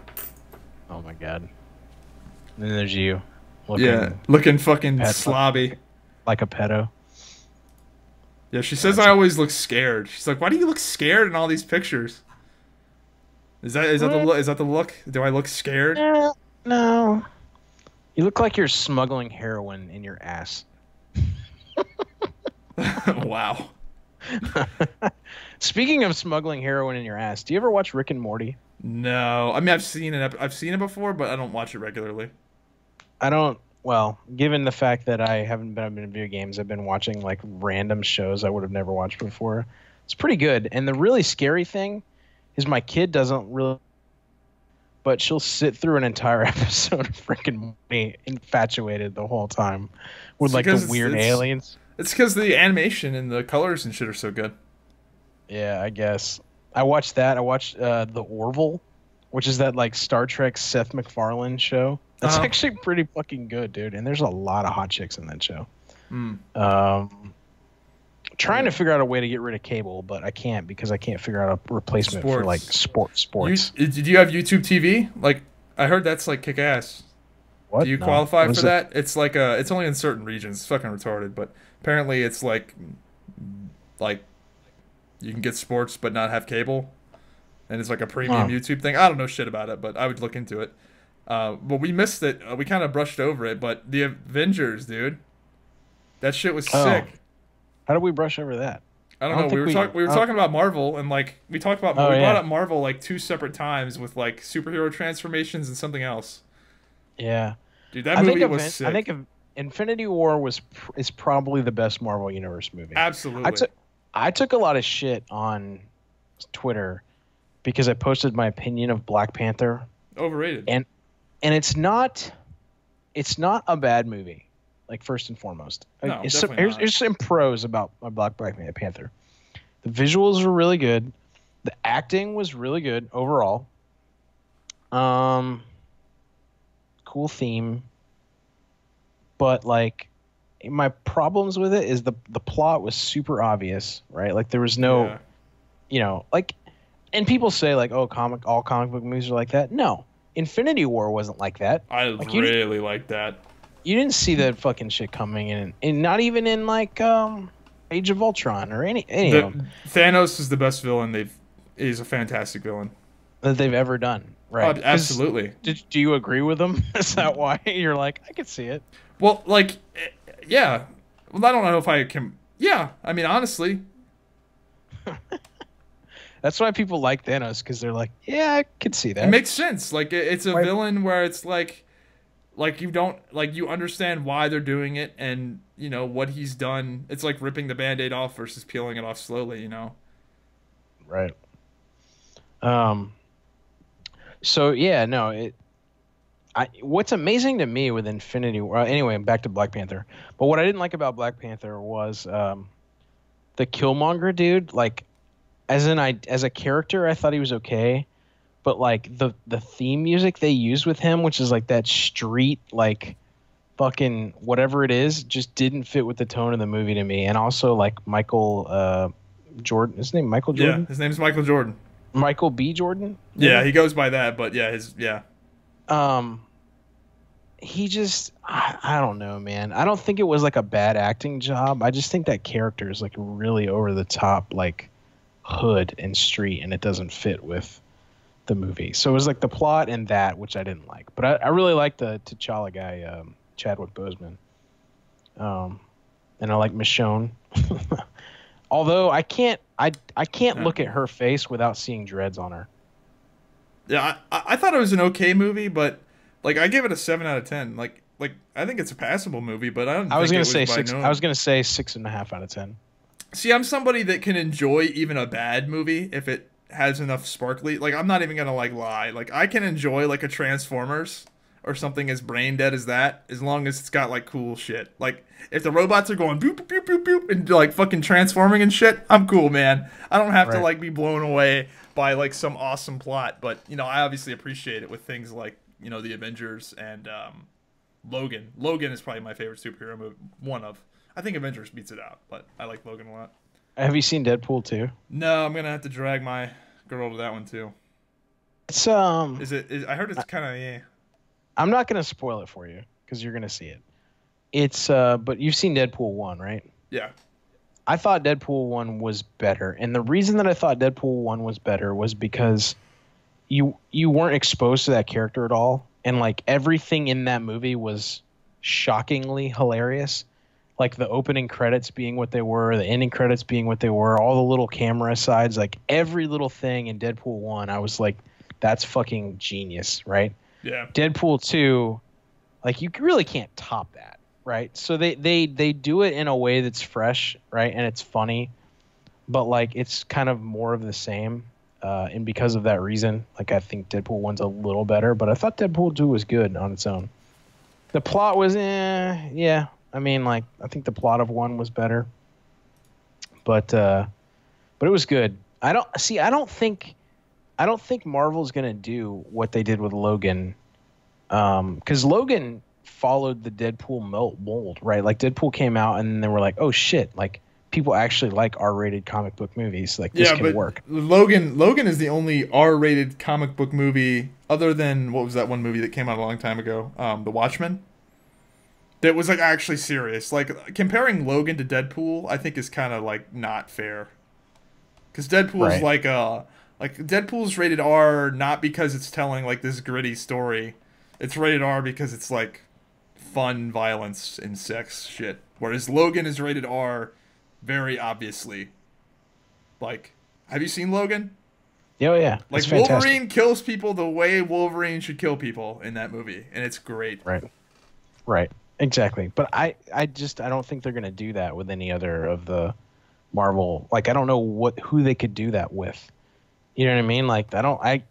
Oh my god. And then there's you. Looking fucking slobby. Like a pedo. Yeah, she says I always look scared. She's like, "Why do you look scared in all these pictures?" Is that the look? Do I look scared? No. You look like you're smuggling heroin in your ass. Wow. Speaking of smuggling heroin in your ass, do you ever watch Rick and Morty? No, I mean I've seen it before, but I don't watch it regularly. I don't. Well, given the fact that I haven't been in video games, I've been watching like random shows I would have never watched before. It's pretty good. And the really scary thing is my kid doesn't really, but she'll sit through an entire episode of Rick and Morty infatuated the whole time with like the weird aliens. It's because the animation and the colors and shit are so good. Yeah, I guess. I watched that. I watched The Orville, which is that like Star Trek Seth MacFarlane show. That's actually pretty fucking good, dude. And there's a lot of hot chicks in that show. Trying to figure out a way to get rid of cable, but I can't because I can't figure out a replacement for like sports. Did you have YouTube TV? Like I heard that's like kick ass. What? Do you qualify for that? It's like it's only in certain regions. It's fucking retarded, but apparently it's like you can get sports but not have cable, and it's like a premium YouTube thing. I don't know shit about it, but I would look into it. But we missed it. We kind of brushed over it. But the Avengers, dude, that shit was sick. How did we brush over that? I don't know. We were talking about Marvel, and like we talked about we brought up Marvel like 2 separate times with like superhero transformations and something else. Yeah, dude, that movie was sick. I think Infinity War is probably the best Marvel Universe movie. Absolutely. I took a lot of shit on Twitter because I posted my opinion of Black Panther. Overrated. And it's not a bad movie. Like first and foremost, no, here's some pros about Black Panther. The visuals were really good. The acting was really good overall. Cool theme. But like my problems with it is the plot was super obvious, right? Like there was no like, and people say like, oh, all comic book movies are like that. No. Infinity War wasn't like that. I really like that. You didn't see that fucking shit coming in, and not even in like Age of Ultron or any of them. Thanos is the best villain he's a fantastic villain that they've ever done. Right? Absolutely. Do you agree with them? Is that why you're like, I could see it? Well, like, yeah. Well, I don't know if I can. Yeah, I mean, honestly. That's why people like Thanos, because they're like, yeah, I could see that. It makes sense. Like, it's a villain where it's like you don't you understand why they're doing it, and you know what he's done. It's like ripping the Band-Aid off versus peeling it off slowly. You know. Right. So yeah, no. What's amazing to me with Infinity War. Anyway, back to Black Panther. But what I didn't like about Black Panther was the Killmonger dude. Like, as a character, I thought he was okay. But like the theme music they used with him, which is like that street like fucking whatever it is, just didn't fit with the tone of the movie to me. And also like Michael Jordan, his name Michael Jordan. Yeah, his name's Michael Jordan. Michael B. Jordan. Yeah, he goes by that, but yeah, he just I don't know, man. I don't think it was like a bad acting job. I just think that character is like really over the top, like hood and street, and it doesn't fit with the movie. So it was like the plot and that, which I didn't like. But I really like the T'Challa guy, Chadwick Boseman. And I like Michonne. Although I can't look at her face without seeing dreads on her. Yeah, I thought it was an okay movie, but like I give it a 7 out of 10. Like I think it's a passable movie, but I don't. I was gonna say 6. I was gonna say 6.5 out of 10. See, I'm somebody that can enjoy even a bad movie if it has enough sparkly. Like I'm not even gonna like lie. Like I can enjoy like a Transformers or something as brain dead as that, as long as it's got like cool shit. Like if the robots are going boop boop boop boop and like fucking transforming and shit, I'm cool, man. I don't have to like be blown away by like some awesome plot, but you know I obviously appreciate it with things like the Avengers and Logan. Logan is probably my favorite superhero movie. One of. I think Avengers beats it out, but I like Logan a lot. Have you seen Deadpool 2? No, I'm gonna have to drag my girl to that one too. It's I heard it's kind of yeah. I'm not gonna spoil it for you because you're gonna see it. It's but you've seen Deadpool 1, right? Yeah. I thought Deadpool 1 was better, and the reason that I thought Deadpool 1 was better was because you weren't exposed to that character at all, and like everything in that movie was shockingly hilarious. Like the opening credits being what they were, the ending credits being what they were, all the little camera asides, like every little thing in Deadpool 1, I was like, that's fucking genius, right? Yeah. Deadpool 2, like you really can't top that, right? So they do it in a way that's fresh, right? And it's funny, but like it's kind of more of the same. And because of that reason, like I think Deadpool 1's a little better, but I thought Deadpool 2 was good on its own. The plot was yeah. I mean, like I think the plot of 1 was better, but it was good. I don't think Marvel's gonna do what they did with Logan, because Logan followed the Deadpool mold, right? Like Deadpool came out and they were like, oh shit, like people actually like R-rated comic book movies. Like this can work. Logan is the only R-rated comic book movie other than what was that one movie that came out a long time ago, The Watchmen. That was like actually serious. Like comparing Logan to Deadpool, I think is kind of like not fair. Because Deadpool's like Deadpool's rated R not because it's telling like this gritty story. It's rated R because it's like fun violence and sex shit. Whereas Logan is rated R very obviously. Like, have you seen Logan? Oh yeah. Like Wolverine kills people the way Wolverine should kill people in that movie, and it's great. Right. Exactly. But I don't think they're gonna do that with any other of the Marvel. Like I don't know who they could do that with. You know what I mean? Like I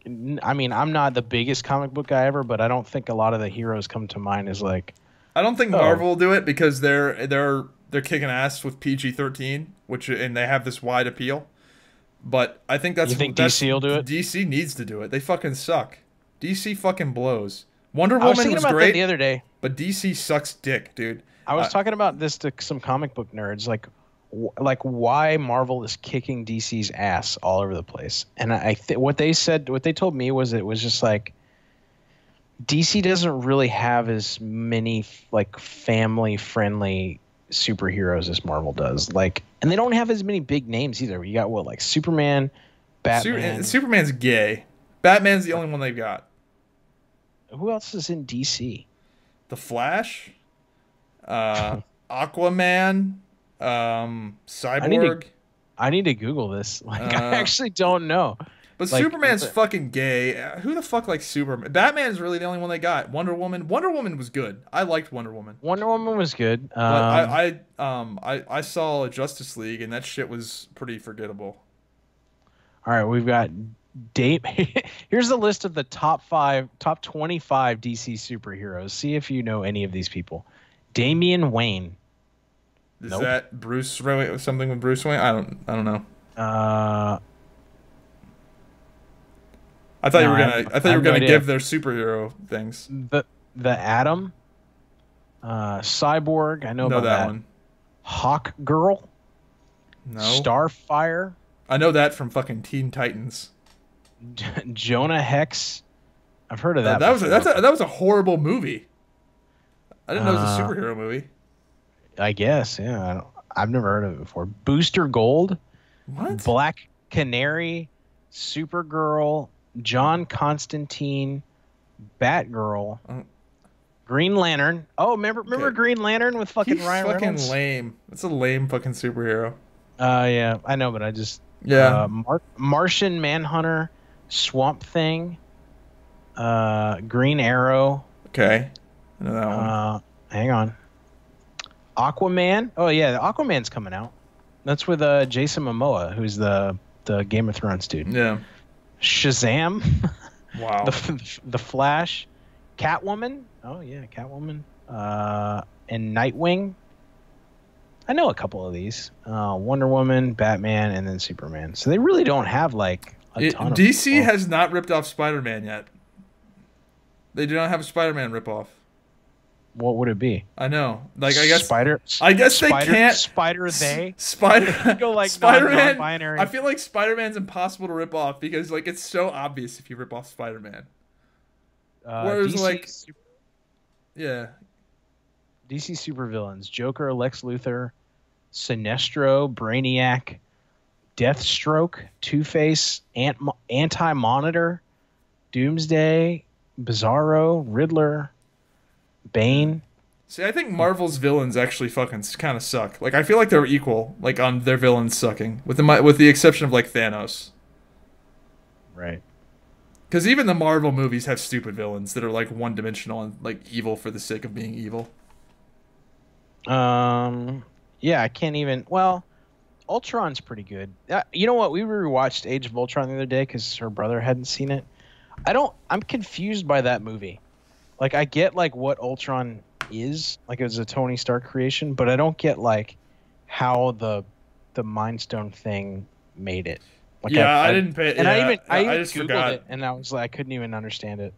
mean I'm not the biggest comic book guy ever, but I don't think a lot of the heroes come to mind as like. I don't think Marvel will do it because they're kicking ass with PG-13, and they have this wide appeal. But I think that's. You think DC will do it? DC needs to do it. They fucking suck. DC fucking blows. Wonder Woman I was thinking about great that the other day. But DC sucks dick, dude. I was talking about this to some comic book nerds, like why Marvel is kicking DC's ass all over the place. And what they told me was it was just like DC doesn't really have as many like family friendly superheroes as Marvel does. Like, and they don't have as many big names either. You got like Superman, Batman. Superman's gay. Batman's the only one they've got. Who else is in DC? The Flash, Aquaman, Cyborg. I need to Google this. Like, I actually don't know. But like, Superman's fucking gay. Who the fuck likes Superman? Batman's really the only one they got. Wonder Woman was good. I liked Wonder Woman. Wonder Woman was good. But I saw Justice League and that shit was pretty forgettable. All right, we've got here's the list of the top 25 DC superheroes. See if you know any of these people. Damian Wayne. Is that Bruce Wayne? Something with Bruce Wayne? I don't know. I thought you were gonna give their superhero things. The Atom, Cyborg. I know about that one. Hawk Girl. No. Starfire. I know that from fucking Teen Titans. Jonah Hex. I've heard of that. That was a horrible movie. I didn't know it was a superhero movie. I guess, yeah. I've never heard of it before. Booster Gold. What? Black Canary. Supergirl. John Constantine, Batgirl, Oh, Green Lantern. Oh, remember okay. Green Lantern with fucking He's Ryan fucking Reynolds? lame. That's a lame fucking superhero. Yeah, I know, but I just Yeah. Martian Manhunter, Swamp Thing, Green Arrow. Okay. I know that one. Uh, hang on, Aquaman. Oh yeah, the Aquaman's coming out. That's with Jason Momoa, who's the Game of Thrones dude. Yeah. Shazam, Wow. the Flash, Catwoman. Oh yeah, Catwoman. And Nightwing. I know a couple of these. Wonder Woman, Batman, and then Superman. So they really don't have like a ton of DC people. has not ripped off Spider-Man yet. They do not have a Spider-Man ripoff. What would it be? I know. Like I guess Spider. they can't. Spider. They Spider. go like Spider-Man. non-binary. I feel like Spider-Man's impossible to rip off because like it's so obvious if you rip off Spider-Man. Whereas DC, like, yeah, DC supervillains: Joker, Lex Luthor, Sinestro, Brainiac, Deathstroke, Two-Face, Anti-Monitor, Doomsday, Bizarro, Riddler, Bane. see, I think Marvel's villains actually fucking kind of suck. Like I feel like they're equal, like on their villains sucking, with the exception of like Thanos. Right. Because even the Marvel movies have stupid villains that are like one-dimensional and like evil for the sake of being evil. Yeah, I can't even. Well, Ultron's pretty good. You know what? We rewatched Age of Ultron the other day because her brother hadn't seen it. I'm confused by that movie. Like, I get like what Ultron is, like it was a Tony Stark creation, but I don't get like how the Mind Stone thing made it. Like, Yeah, I didn't pay. And yeah, I even just Googled forgot. it, and I was like, I couldn't even understand it.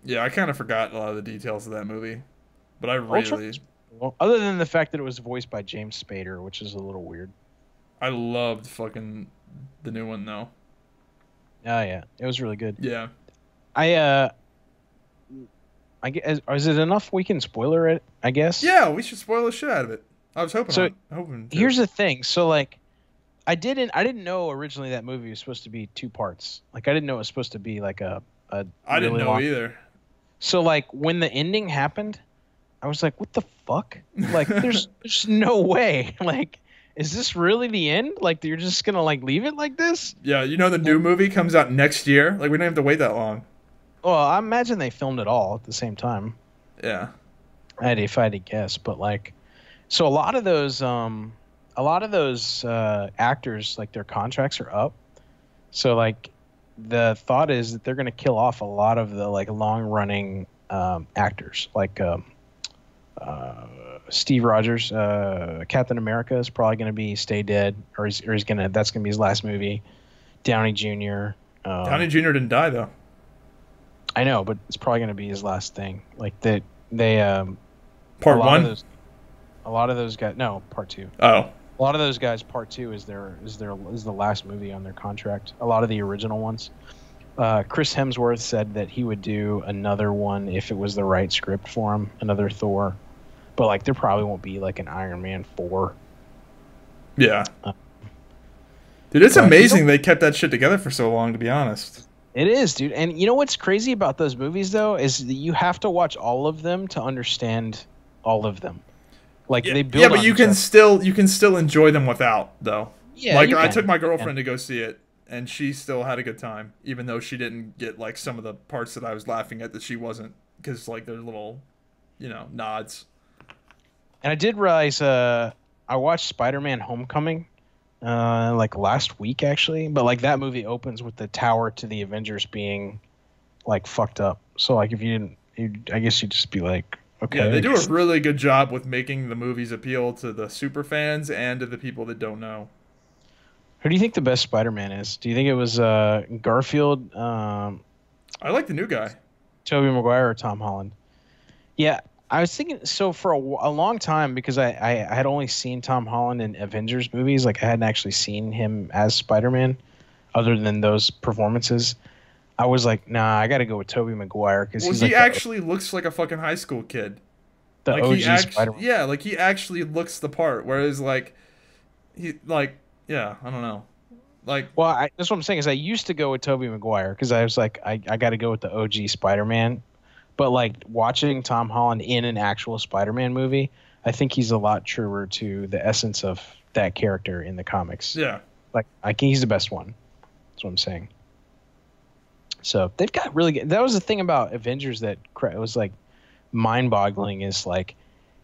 Yeah, I kind of forgot a lot of the details of that movie, but I really, Well, other than the fact that it was voiced by James Spader, which is a little weird. I loved fucking the new one though. Oh yeah, it was really good. Yeah. I guess, is it enough we can spoiler it? I guess. Yeah, we should spoil the shit out of it. I was hoping. So hoping. To. here's the thing. So like, I didn't know originally that movie was supposed to be 2 parts. Like I didn't know it was supposed to be like a I didn't really know long. either. So like when the ending happened, I was like, what the fuck? Like there's no way. Like, is this really the end? Like you're just gonna like leave it like this? Yeah, you know the new movie comes out next year. Like we don't have to wait that long. Well, I imagine they filmed it all at the same time. Yeah. If I had to guess, but like, so a lot of those actors, like their contracts are up. So like, the thought is that they're gonna kill off a lot of the like long running actors, like Steve Rogers, Captain America is probably gonna stay dead, or he's gonna that's gonna be his last movie. Downey Jr. Downey Jr. didn't die though. I know, but it's probably gonna be his last thing. Like they Part one. A lot of those guys. No, part 2. Oh. A lot of those guys, part 2 is the last movie on their contract. A lot of the original ones. Chris Hemsworth said that he would do another one if it was the right script for him, another Thor. But like, there probably won't be like an Iron Man 4. Yeah. Dude, it's amazing they kept that shit together for so long. To be honest. It is, dude. And you know what's crazy about those movies though is that you have to watch all of them to understand all of them. Like they build. Yeah, but you can still enjoy them without though. Yeah, like I took my girlfriend to go see it, and she still had a good time, even though she didn't get like some of the parts that I was laughing at that she wasn't, because like they're little, nods. And I did realize I watched Spider-Man: Homecoming like last week actually, but like that movie opens with the tower to the Avengers being like fucked up. So like if you didn't, I guess you'd just be like, okay. Yeah, they do a really good job with making the movies appeal to the super fans and to the people that don't know. Who do you think the best Spider-Man is? Do you think it was Garfield? I like the new guy. Tobey Maguire or Tom Holland? Yeah, I was thinking. So for a long time, because I had only seen Tom Holland in Avengers movies, like I hadn't actually seen him as Spider-Man, other than those performances. I was like, nah, I got to go with Tobey Maguire because he like actually looks like a fucking high school kid. The like OG Spider-Man. Yeah, like he actually looks the part. Whereas like I don't know. Like, Well, that's what I'm saying is I used to go with Tobey Maguire because I was like, I got to go with the OG Spider-Man. But like watching Tom Holland in an actual Spider-Man movie, I think he's a lot truer to the essence of that character in the comics. yeah. Like, I think he's the best one. That's what I'm saying. So they've got really good. That was the thing about Avengers that it was like mind-boggling is like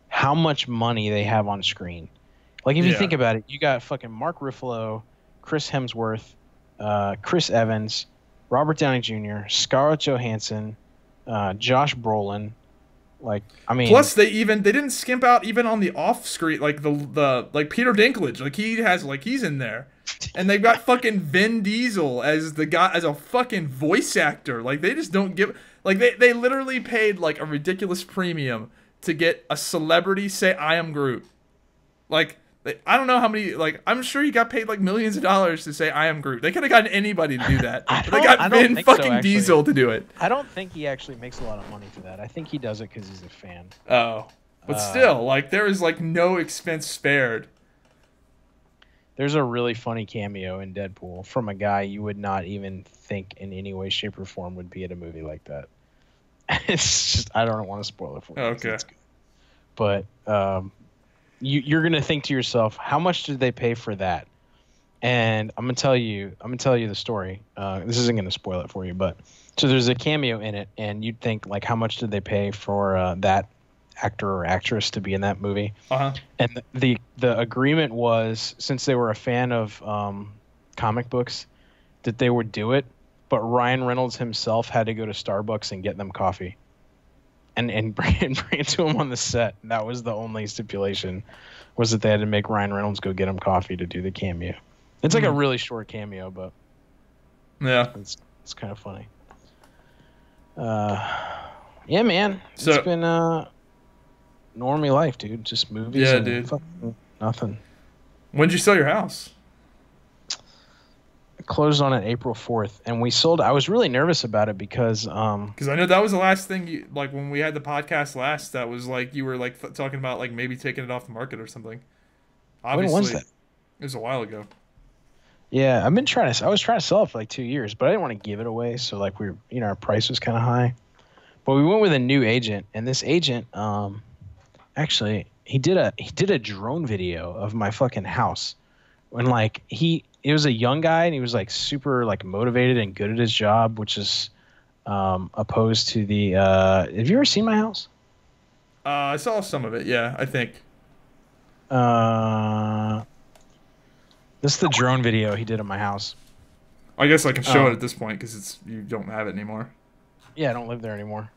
how much money they have on screen. Like if you think about it, you got fucking Mark Ruffalo, Chris Hemsworth, Chris Evans, Robert Downey Jr., Scarlett Johansson, Josh Brolin. Like, I mean, plus they didn't skimp out even on the off screen, like the like Peter Dinklage, like he's in there, and they've got fucking Vin Diesel as the guy as a fucking voice actor. Like they just don't give like they literally paid like a ridiculous premium to get a celebrity say I am Groot. Like I don't know how many, like, I'm sure he got paid like millions of dollars to say I am Groot. They could have gotten anybody to do that. But they got Vin fucking Diesel to do it. I don't think he actually makes a lot of money for that. I think he does it because he's a fan. Oh. But still, like, there is like no expense spared. There's a really funny cameo in Deadpool from a guy you would not even think in any way, shape, or form would be at a movie like that. It's just, I don't want to spoil it for you. Okay. But, you're gonna think to yourself, how much did they pay for that? And I'm gonna tell you the story. This isn't gonna spoil it for you, but so there's a cameo in it, and you'd think like, how much did they pay for that actor or actress to be in that movie? And the agreement was, since they were a fan of comic books, that they would do it, but Ryan Reynolds himself had to go to Starbucks and get them coffee. And bring it to him on the set. And that was the only stipulation, was that they had to make Ryan Reynolds go get him coffee to do the cameo. It's like a really short cameo, but yeah, it's kind of funny. Yeah, man. So, it's been normie life, dude. Just movies. Yeah, and dude. Nothing. When'd you sell your house? Closed on it April 4th, and we sold. I was really nervous about it because I know that was the last thing you, like when we had the podcast last, that was like you were like talking about like maybe taking it off the market or something. Obviously, when was that? It was a while ago. Yeah, I was trying to sell it for like 2 years, but I didn't want to give it away, so like our price was kind of high. But we went with a new agent, and this agent actually he did a drone video of my fucking house. When like it was a young guy, and he was like super like motivated and good at his job, which is opposed to the have you ever seen my house? I saw some of it, yeah, I think. This is the drone video he did of my house. I guess I can show it at this point because you don't have it anymore. Yeah, I don't live there anymore.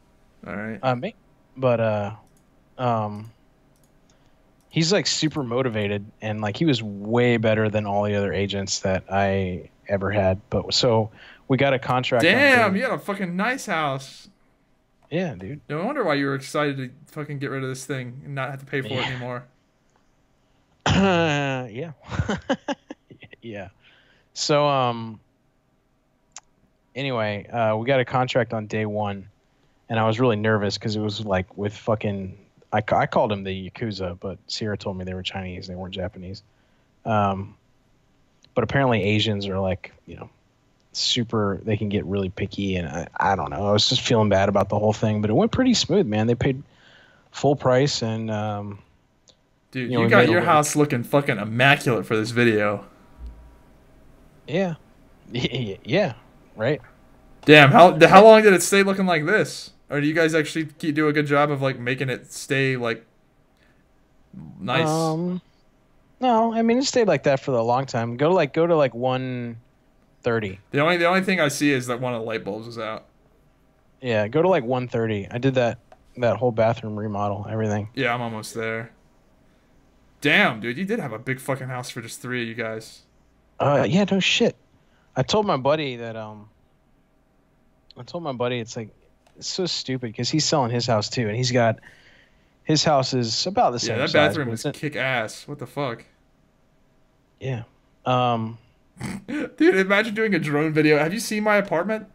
All right. But he's like super motivated, and like he was way better than all the other agents that I ever had. But so we got a contract. Damn, you got a fucking nice house. Yeah, dude. No wonder why you were excited to fucking get rid of this thing and not have to pay for it anymore. Yeah. Yeah. So anyway, we got a contract on day one, and I was really nervous because it was like with fucking. I called them the Yakuza, but Sierra told me they were Chinese. They weren't Japanese. But apparently Asians are like, super, they can get really picky. And I don't know. I was just feeling bad about the whole thing, but it went pretty smooth, man. They paid full price. And, dude, you got your house looking fucking immaculate for this video. Yeah. Yeah. Right. Damn. How long did it stay looking like this? Or do you guys actually do a good job of like making it stay like nice? No, I mean it stayed like that for a long time. Go to like 130. The only thing I see is that one of the light bulbs is out. Yeah, go to like 130. I did that whole bathroom remodel, everything. Yeah, I'm almost there. Damn, dude, you did have a big fucking house for just 3 of you guys. Yeah, no shit. I told my buddy that it's like. It's so stupid because he's selling his house too, and his house is about the same. Yeah, that bathroom is kick ass. What the fuck? Yeah. Dude, imagine doing a drone video. Have you seen my apartment?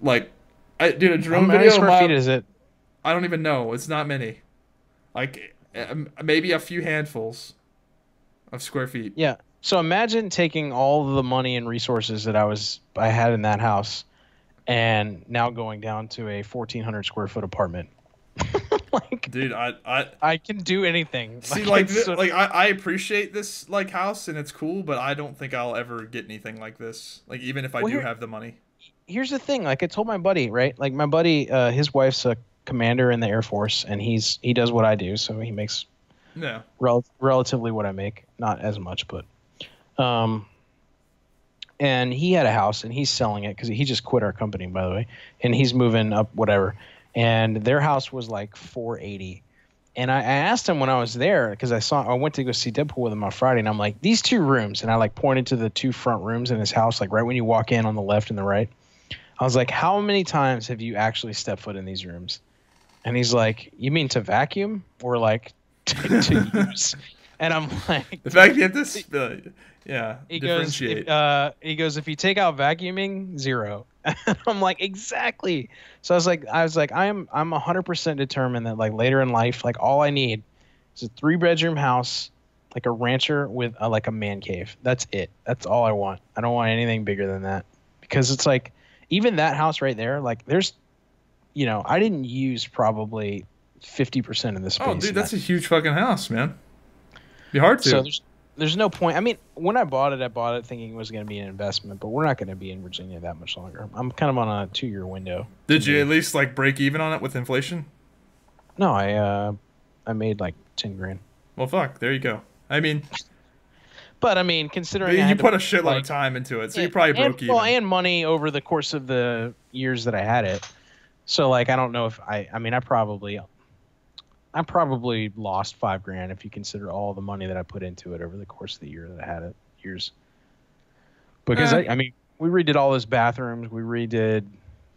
Like, a drone how video. How many square feet is it? I don't even know. It's not many. Like, maybe a few handfuls of square feet. Yeah. So imagine taking all of the money and resources that I had in that house, and now going down to a 1,400 square foot apartment. Like, Dude, I can do anything. see, I appreciate this like house and it's cool, but I don't think I'll ever get anything like this. Like, even if I do have the money. Here's the thing. Like, I told my buddy, right? Like, my buddy, his wife's a commander in the Air Force, and he does what I do, so he makes relatively what I make, not as much, but and he had a house and he's selling it because he just quit our company, by the way, and he's moving up whatever. And their house was like 480. And I asked him when I was there, because I went to go see Deadpool with him on Friday, and I'm like, these two rooms, and I like pointed to the two front rooms in his house, like right when you walk in on the left and the right. I was like, how many times have you actually stepped foot in these rooms? And he's like, you mean to vacuum or like to use? And I'm like, the fact that this, he differentiate. He goes, if you take out vacuuming, 0. I'm like, exactly. So I was like, I'm 100% determined that like later in life, like all I need is a 3-bedroom house, like a rancher with like a man cave. That's it. That's all I want. I don't want anything bigger than that, because it's like, even that house right there, like there's, I didn't use probably 50% of the space. Oh, dude, that's a huge fucking house, man. Be hard to. So there's no point. I mean, when I bought it thinking it was going to be an investment, but we're not going to be in Virginia that much longer. I'm kind of on a 2-year window. Did you at least like break even on it with inflation? No, I made like 10 grand. Well, fuck. There you go. I mean, but I mean, considering you put a shitload of time into it, so you probably broke even. Well, and money over the course of the years that I had it. So like, I don't know if I probably lost 5 grand if you consider all the money that I put into it over the course of the year that I had it. Years. Because I mean, we redid all those bathrooms. We redid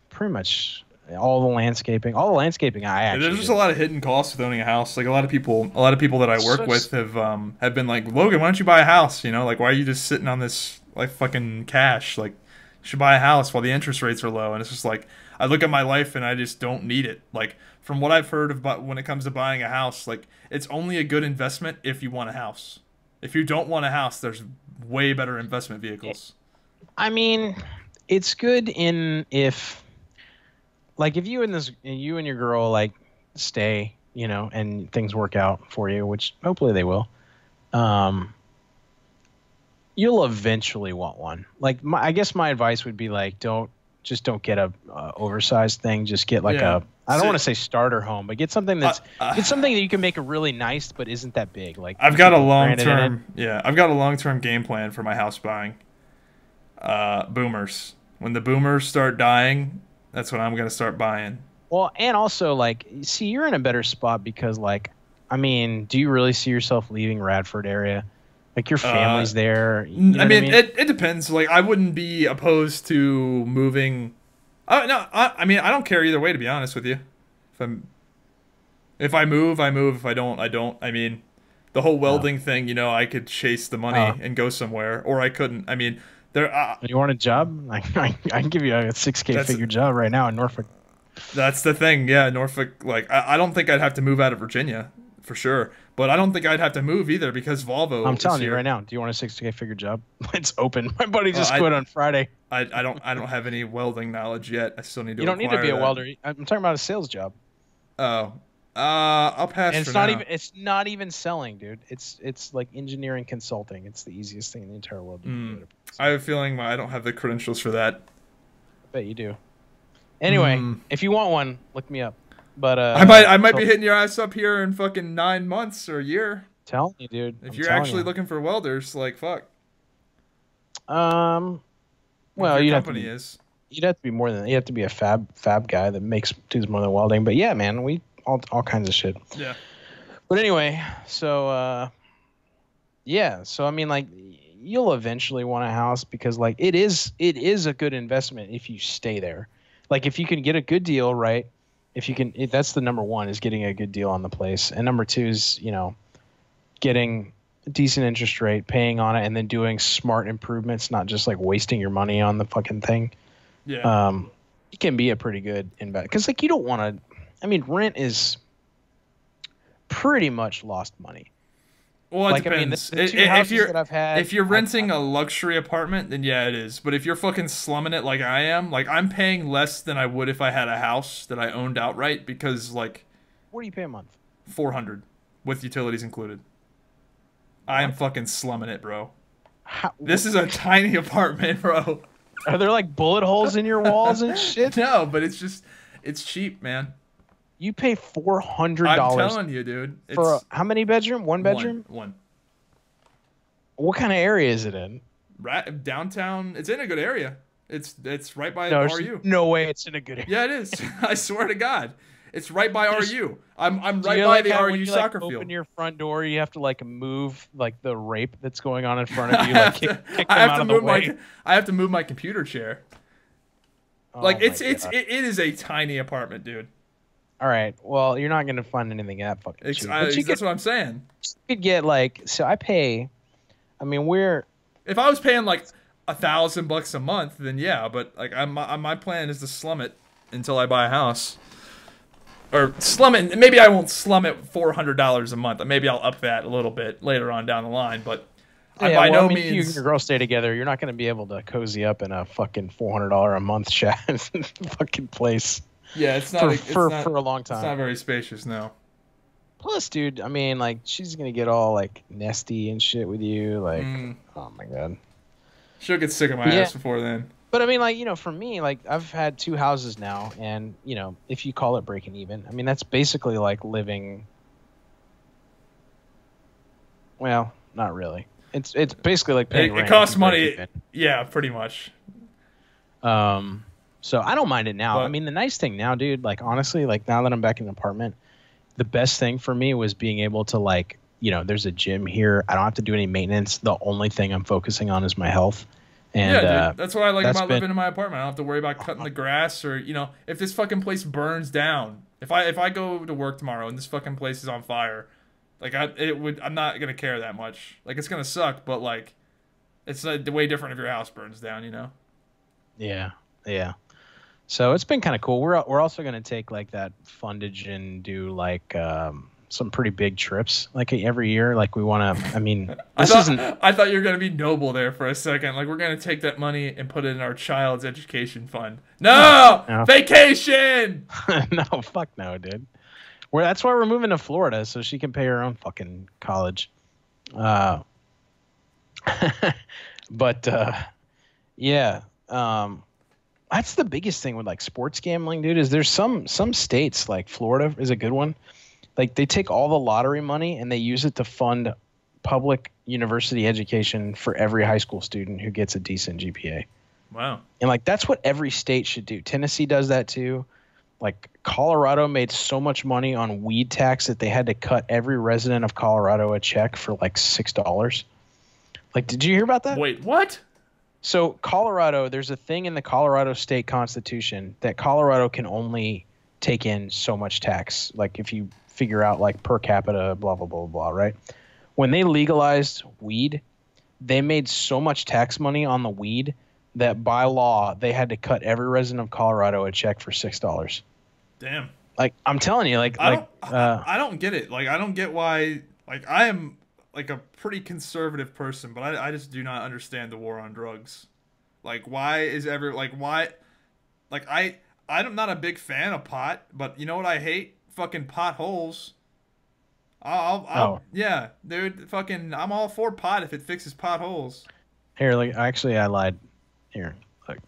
pretty much all the landscaping. All the landscaping there's just a lot of hidden costs with owning a house. Like a lot of people that I work with have been like, Logan, why don't you buy a house? Like, why are you just sitting on this like fucking cash? Like, you should buy a house while the interest rates are low. And it's just like, I look at my life and I just don't need it. Like, from what I've heard about when it comes to buying a house, like, it's only a good investment if you want a house. If you don't want a house, there's way better investment vehicles. I mean, it's good if you and your girl like stay, and things work out for you, which hopefully they will. You'll eventually want one. Like, I guess my advice would be like, don't get a oversized thing. Just get like I don't want to say starter home, but get something get something that you can make a really nice, but isn't that big. Like, I've got a long-term game plan for my house buying. Boomers. When the boomers start dying, that's when I'm gonna start buying. Well, and also like, see, you're in a better spot because like, I mean, do you really see yourself leaving Radford area? Like, your family's there. I mean, it depends. Like, I wouldn't be opposed to moving. No, I mean, I don't care either way, to be honest with you. If I move, I move. If I don't, I don't. I mean, the whole welding thing, I could chase the money and go somewhere, or I couldn't. I mean, you want a job? I can give you a 6K figure job right now in Norfolk. That's the thing, yeah, Norfolk. Like, I don't think I'd have to move out of Virginia for sure. But I don't think I'd have to move either because Volvo. I'm telling you right now. Do you want a 6K figure job? It's open. My buddy just quit on Friday. I don't have any welding knowledge yet. I still need to. You don't need to be a welder. I'm talking about a sales job. Oh, I'll pass. And it's not even selling, dude. It's like engineering consulting. It's the easiest thing in the entire world. I have a feeling I don't have the credentials for that. I bet you do. Anyway, if you want one, look me up. But I might be hitting your ass up here in fucking 9 months or a year. Tell me, dude. If you're actually looking for welders, like, fuck. Well, you'd have to be more than that. You have to be a fab guy that does more than welding. But yeah, man, we all kinds of shit. Yeah. But anyway, so yeah, so I mean, like, you'll eventually want a house because like it is a good investment if you stay there. Like, if you can get a good deal, right? That's the number one, is getting a good deal on the place. And number two is, getting a decent interest rate, paying on it, and then doing smart improvements, not just like wasting your money on the fucking thing. Yeah. It can be a pretty good investment. Because like, you don't want to, I mean, rent is pretty much lost money. Well, it Like, I mean, depends. the two If houses you're that I've had, if you're renting a luxury apartment, then yeah, it is. But if you're fucking slumming it like I am, like I'm paying less than I would if I had a house that I owned outright because like what do you pay a month? 400 with utilities included. I am fucking slumming it, bro. This is a tiny apartment, bro. Are there like bullet holes in your walls and shit? No, but it's cheap, man. You pay $400. I'm telling you, dude. It's For how many bedroom? One bedroom? One. What kind of area is it in? Right downtown. It's in a good area. It's right by No, RU. no way it's in a good area. Yeah, it is. I swear to God. It's right by RU. I'm right by like the when RU you, soccer like, field. Open your front door, you have to like move like the rape that's going on in front of you. Like kick them out of the way. I have to move my computer chair. Oh Like it is a tiny apartment, dude. All right. Well, you're not gonna find anything that fucking cheap. That's what I'm saying. You could get like I pay. I mean, if I was paying like $1,000 a month, then yeah. But like my plan is to slum it until I buy a house. Or slum it. Maybe I won't slum it $400 a month. Maybe I'll up that a little bit later on down the line. But by no means. If you and your girl stay together, you're not going to be able to cozy up in a fucking $400 a month fucking place. Yeah, it's not for a long time. It's not very spacious, no. Plus, dude, I mean, like she's gonna get all like nesty and shit with you. Like, oh my god. She'll get sick of my ass before then. But I mean, like, for me, like, I've had 2 houses now, and, if you call it breaking even, I mean, that's basically like living. Well, not really. It's basically like paying rent. It costs money. Yeah, pretty much. So I don't mind it now. I mean, the nice thing now, dude, like, honestly, like, now that I'm back in an apartment, the best thing for me was being able to, like, there's a gym here. I don't have to do any maintenance. The only thing I'm focusing on is my health. And, yeah, dude, that's what I like about living in my apartment. I don't have to worry about cutting the grass or, if this fucking place burns down. If I go to work tomorrow and this fucking place is on fire, like I'm not gonna care that much. Like it's gonna suck, but like it's way different if your house burns down, Yeah, yeah. So it's been kind of cool. We're also gonna take like that fundage and do like some pretty big trips like every year. Like we want to. I mean, I thought you were gonna be noble there for a second. Like we're gonna take that money and put it in our child's education fund. No, vacation. No, fuck no, dude. That's why we're moving to Florida so she can pay her own fucking college. But yeah. That's the biggest thing with like sports gambling, dude. Is there's some states like Florida is a good one. Like they take all the lottery money and they use it to fund public university education for every high school student who gets a decent GPA. Wow. And like that's what every state should do. Tennessee does that too. Like Colorado made so much money on weed tax that they had to cut every resident of Colorado a check for like $6. Like, did you hear about that? Wait, what? So Colorado, there's a thing in the Colorado state constitution that Colorado can only take in so much tax. Like if you figure out like per capita, blah, blah, blah, blah, right? When they legalized weed, they made so much tax money on the weed that by law, they had to cut every resident of Colorado a check for $6. Damn. Like, I'm telling you, I don't get it. Like, I don't get why, like, I am like a pretty conservative person, but I just do not understand the war on drugs. Like, why is why, like, I'm not a big fan of pot, but you know what I hate? Fucking potholes. Yeah, dude, fucking, I'm all for pot if it fixes potholes. Here, like, actually, I lied. Here, look.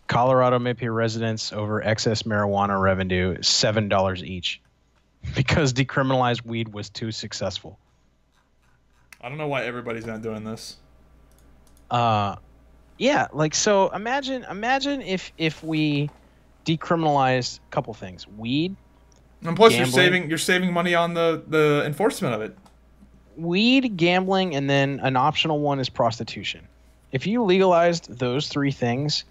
Colorado may pay residents over excess marijuana revenue $7 each because decriminalized weed was too successful. I don't know why everybody's not doing this. Yeah, like so. Imagine if we decriminalized a couple things: weed. And plus, gambling. You're saving money on the enforcement of it. Weed, gambling, and then an optional one is prostitution. If you legalized those 3 things,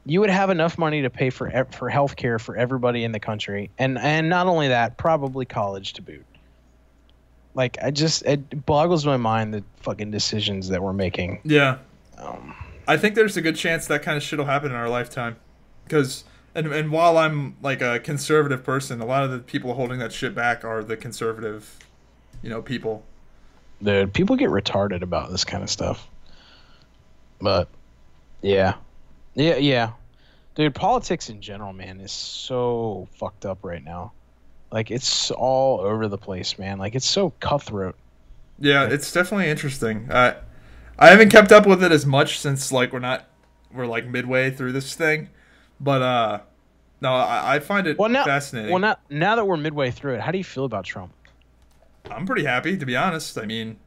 you would have enough money to pay for healthcare for everybody in the country, and not only that, probably college to boot. Like it boggles my mind the fucking decisions that we're making. Yeah, I think there's a good chance that kind of shit will happen in our lifetime, because and while I'm like a conservative person, a lot of the people holding that shit back are the conservative people. Dude, people get retarded about this kind of stuff. But yeah. Dude, politics in general, man, is so fucked up right now. Like, it's all over the place, man. Like, it's so cutthroat. Yeah, it's definitely interesting. I haven't kept up with it as much since like we're like midway through this thing, but no, I find it fascinating. Well, now that we're midway through it, how do you feel about Trump? I'm pretty happy, to be honest. I mean,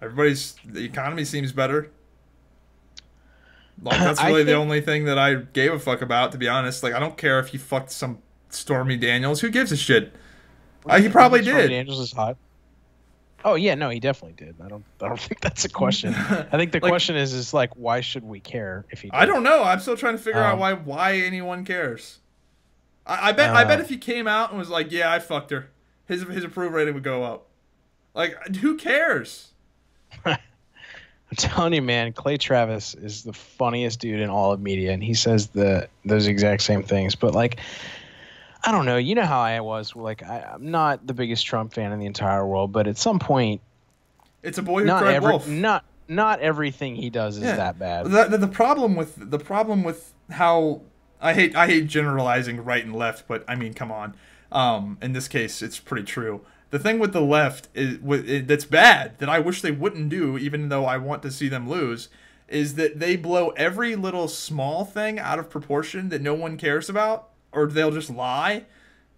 the economy seems better. Like, that's really the only thing that I gave a fuck about, to be honest. Like, I don't care if he fucked some Stormy Daniels. Who gives a shit? He probably did. Stormy Daniels is hot. Oh yeah, no, he definitely did. I don't think that's a question. I think the question is like, why should we care if he did? I don't know. I'm still trying to figure out why anyone cares. I bet if he came out and was like, yeah, I fucked her, his approval rating would go up. Like, who cares? I'm telling you, man, Clay Travis is the funniest dude in all of media, and he says those exact same things. But like, I don't know. You know how I was. Like, I'm not the biggest Trump fan in the entire world, but at some point, it's a boy who cried wolf. Not everything he does is that bad. The problem with how I hate generalizing right and left, but I mean, come on. In this case, it's pretty true. The thing with the left that's bad, that I wish they wouldn't do, even though I want to see them lose, is that they blow every little small thing out of proportion that no one cares about, or they'll just lie.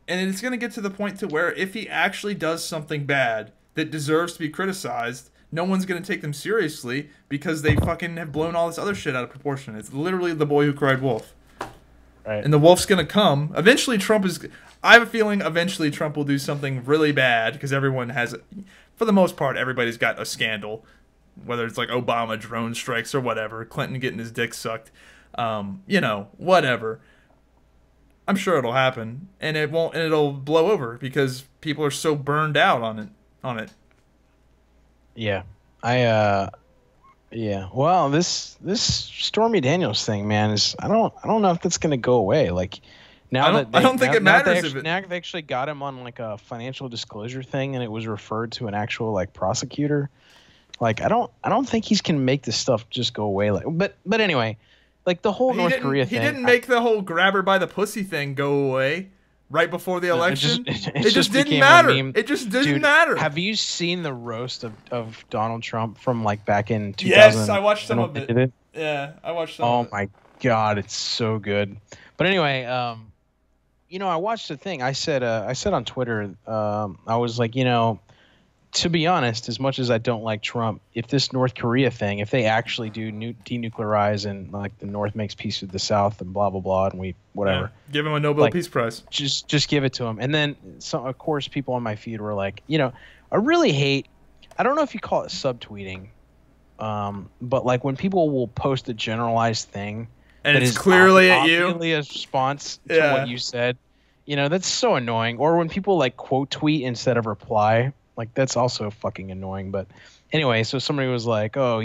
And it's going to get to the point to where if he actually does something bad that deserves to be criticized, no one's going to take them seriously because they fucking have blown all this other shit out of proportion. It's literally the boy who cried wolf. Right. And the wolf's going to come. Eventually, I have a feeling eventually Trump will do something really bad because everyone has, for the most part, everybody's got a scandal. Whether it's like Obama drone strikes or whatever, Clinton getting his dick sucked, whatever. I'm sure it'll happen, and it'll blow over because people are so burned out on it. Yeah. Yeah. Well, this Stormy Daniels thing, man, is I don't know if that's gonna go away. Like, I don't think it matters. Now they actually got him on like a financial disclosure thing, and it was referred to an actual like prosecutor. Like, I don't think he's can make this stuff just go away. Like, but anyway, like the whole North Korea thing. He didn't make the whole grab her by the pussy thing go away right before the election. It just didn't matter. It just didn't matter. Have you seen the roast of Donald Trump from like back in 2000? Yes, I watched some of it. Yeah, I watched some of it. Oh my God, it's so good. But anyway, I watched the thing. I said on Twitter, I was like, to be honest, as much as I don't like Trump, if this North Korea thing, if they actually do denuclearize and like the North makes peace with the South and blah blah blah, and whatever, give him a Nobel Peace Prize. Just give it to him. And then of course people on my feed were like, I really hate. I don't know if you call it subtweeting, but like when people will post a generalized thing and it's clearly at you, a response to what you said, that's so annoying. Or when people like quote tweet instead of reply. Like, that's also fucking annoying. But anyway, so somebody was like, oh,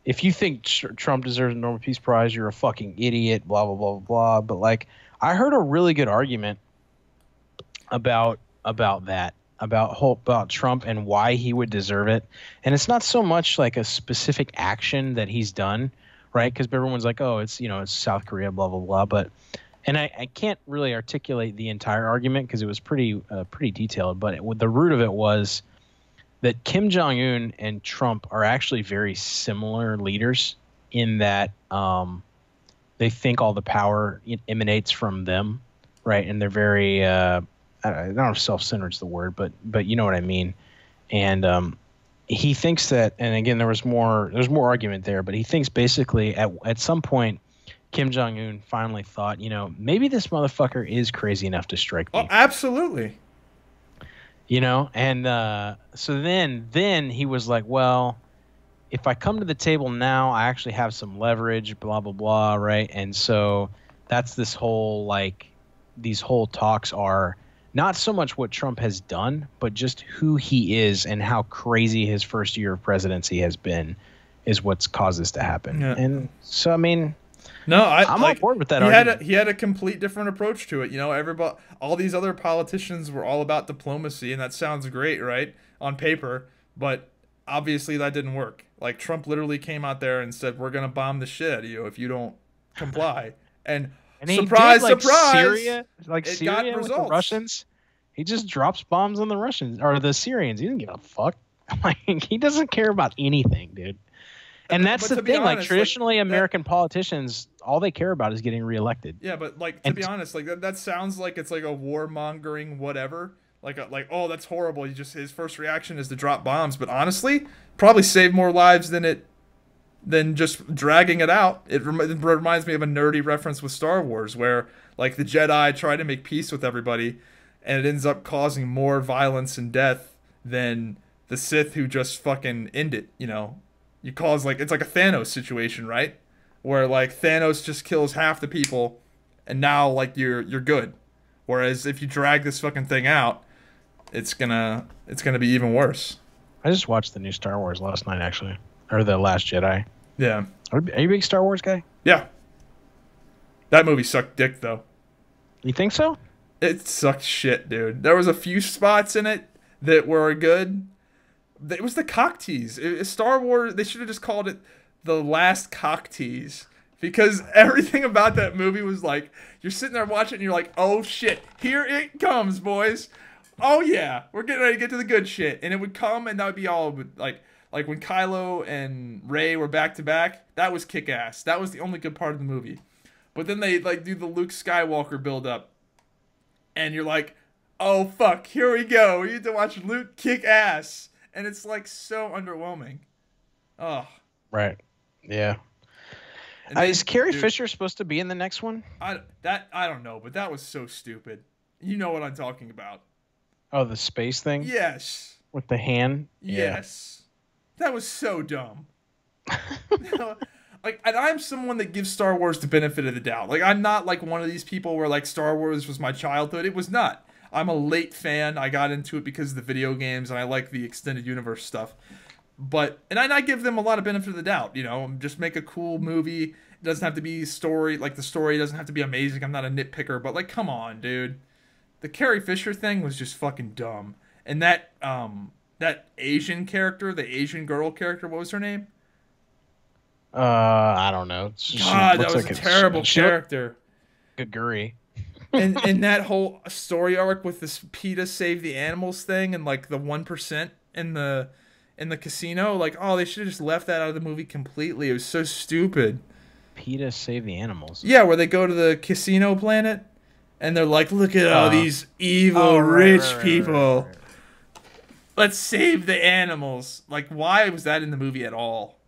if you think Trump deserves a Nobel Peace Prize, you're a fucking idiot, blah, blah, blah, blah. But, like, I heard a really good argument about that, about Trump and why he would deserve it. And it's not so much like a specific action that he's done, right? Because everyone's like, oh, it's South Korea, blah, blah, blah. But... And I can't really articulate the entire argument because it was pretty detailed. But the root of it was that Kim Jong-un and Trump are actually very similar leaders in that they think all the power emanates from them, right? And they're very I don't know if self-centered is the word, but you know what I mean. And he thinks that, and again, there's more argument there, but he thinks basically at some point, Kim Jong-un finally thought, maybe this motherfucker is crazy enough to strike me. Oh, absolutely. And so then he was like, well, if I come to the table now, I actually have some leverage, blah, blah, blah, right? And so that's this whole, like, these whole talks are not so much what Trump has done, but just who he is and how crazy his first year of presidency has been is what's caused this to happen. Yeah. And so, I mean... No, I'm on like board with that he argument. he had a complete different approach to it. You know, everybody, all these other politicians were all about diplomacy, and that sounds great, right, on paper, but obviously that didn't work. Like Trump literally came out there and said, "We're gonna bomb the shit out of you if you don't comply," and And he did surprise, surprise, Like it got Syria with the results. Russians. He just drops bombs on the Russians or the Syrians. He didn't give a fuck. Like he doesn't care about anything, dude. And that's But the to be thing. Like honest, traditionally, that American politicians, all they care about is getting reelected. yeah, but like to And be honest, like that sounds like it's like a warmongering whatever. Like oh that's horrible. He just his first reaction is to drop bombs, but honestly, probably saved more lives than just dragging it out. It reminds me of a nerdy reference with Star Wars where like the Jedi try to make peace with everybody, and it ends up causing more violence and death than the Sith who just fucking end it. You know, you cause like it's like a Thanos situation, right? Where like Thanos just kills half the people, and now like you're good. Whereas if you drag this fucking thing out, it's gonna be even worse. I just watched the new Star Wars last night, actually, or the Last Jedi. Yeah. Are you a big Star Wars guy? Yeah. That movie sucked dick though. You think so? It sucked shit, dude. There was a few spots in it that were good. It was the cock tease. Star Wars, they should have just called it The Last Cock Tease. Because everything about that movie was like, you're sitting there watching and you're like, oh shit, here it comes, boys. Oh yeah, we're getting ready to get to the good shit. And it would come and that would be all like when Kylo and Rey were back to back, that was kick ass. That was the only good part of the movie. But then they like do the Luke Skywalker build up. And you're like, oh fuck, here we go. We need to watch Luke kick ass. And it's like so underwhelming. Oh. Right. Yeah. Is Carrie Fisher supposed to be in the next one? I don't know, but that was so stupid. You know what I'm talking about. Oh, the space thing? Yes. With the hand? Yes. Yeah. That was so dumb. Like, and I'm someone that gives Star Wars the benefit of the doubt. Like, I'm not like one of these people where like Star Wars was my childhood. It was not. I'm a late fan. I got into it because of the video games and I like the extended universe stuff. But, and I give them a lot of benefit of the doubt, you know, just make a cool movie. It doesn't have to be story, like the story doesn't have to be amazing. I'm not a nitpicker, but like, come on, dude. The Carrie Fisher thing was just fucking dumb. And that Asian character, the Asian girl character, what was her name? I don't know. God, that was like a terrible character. Guri. and that whole story arc with this PETA Save the Animals thing and like the 1% in the casino, like, oh, they should have just left that out of the movie completely. It was so stupid. PETA Save the Animals. Yeah, where they go to the casino planet and they're like, look at all these evil rich people. Right. Let's save the animals. Like, why was that in the movie at all?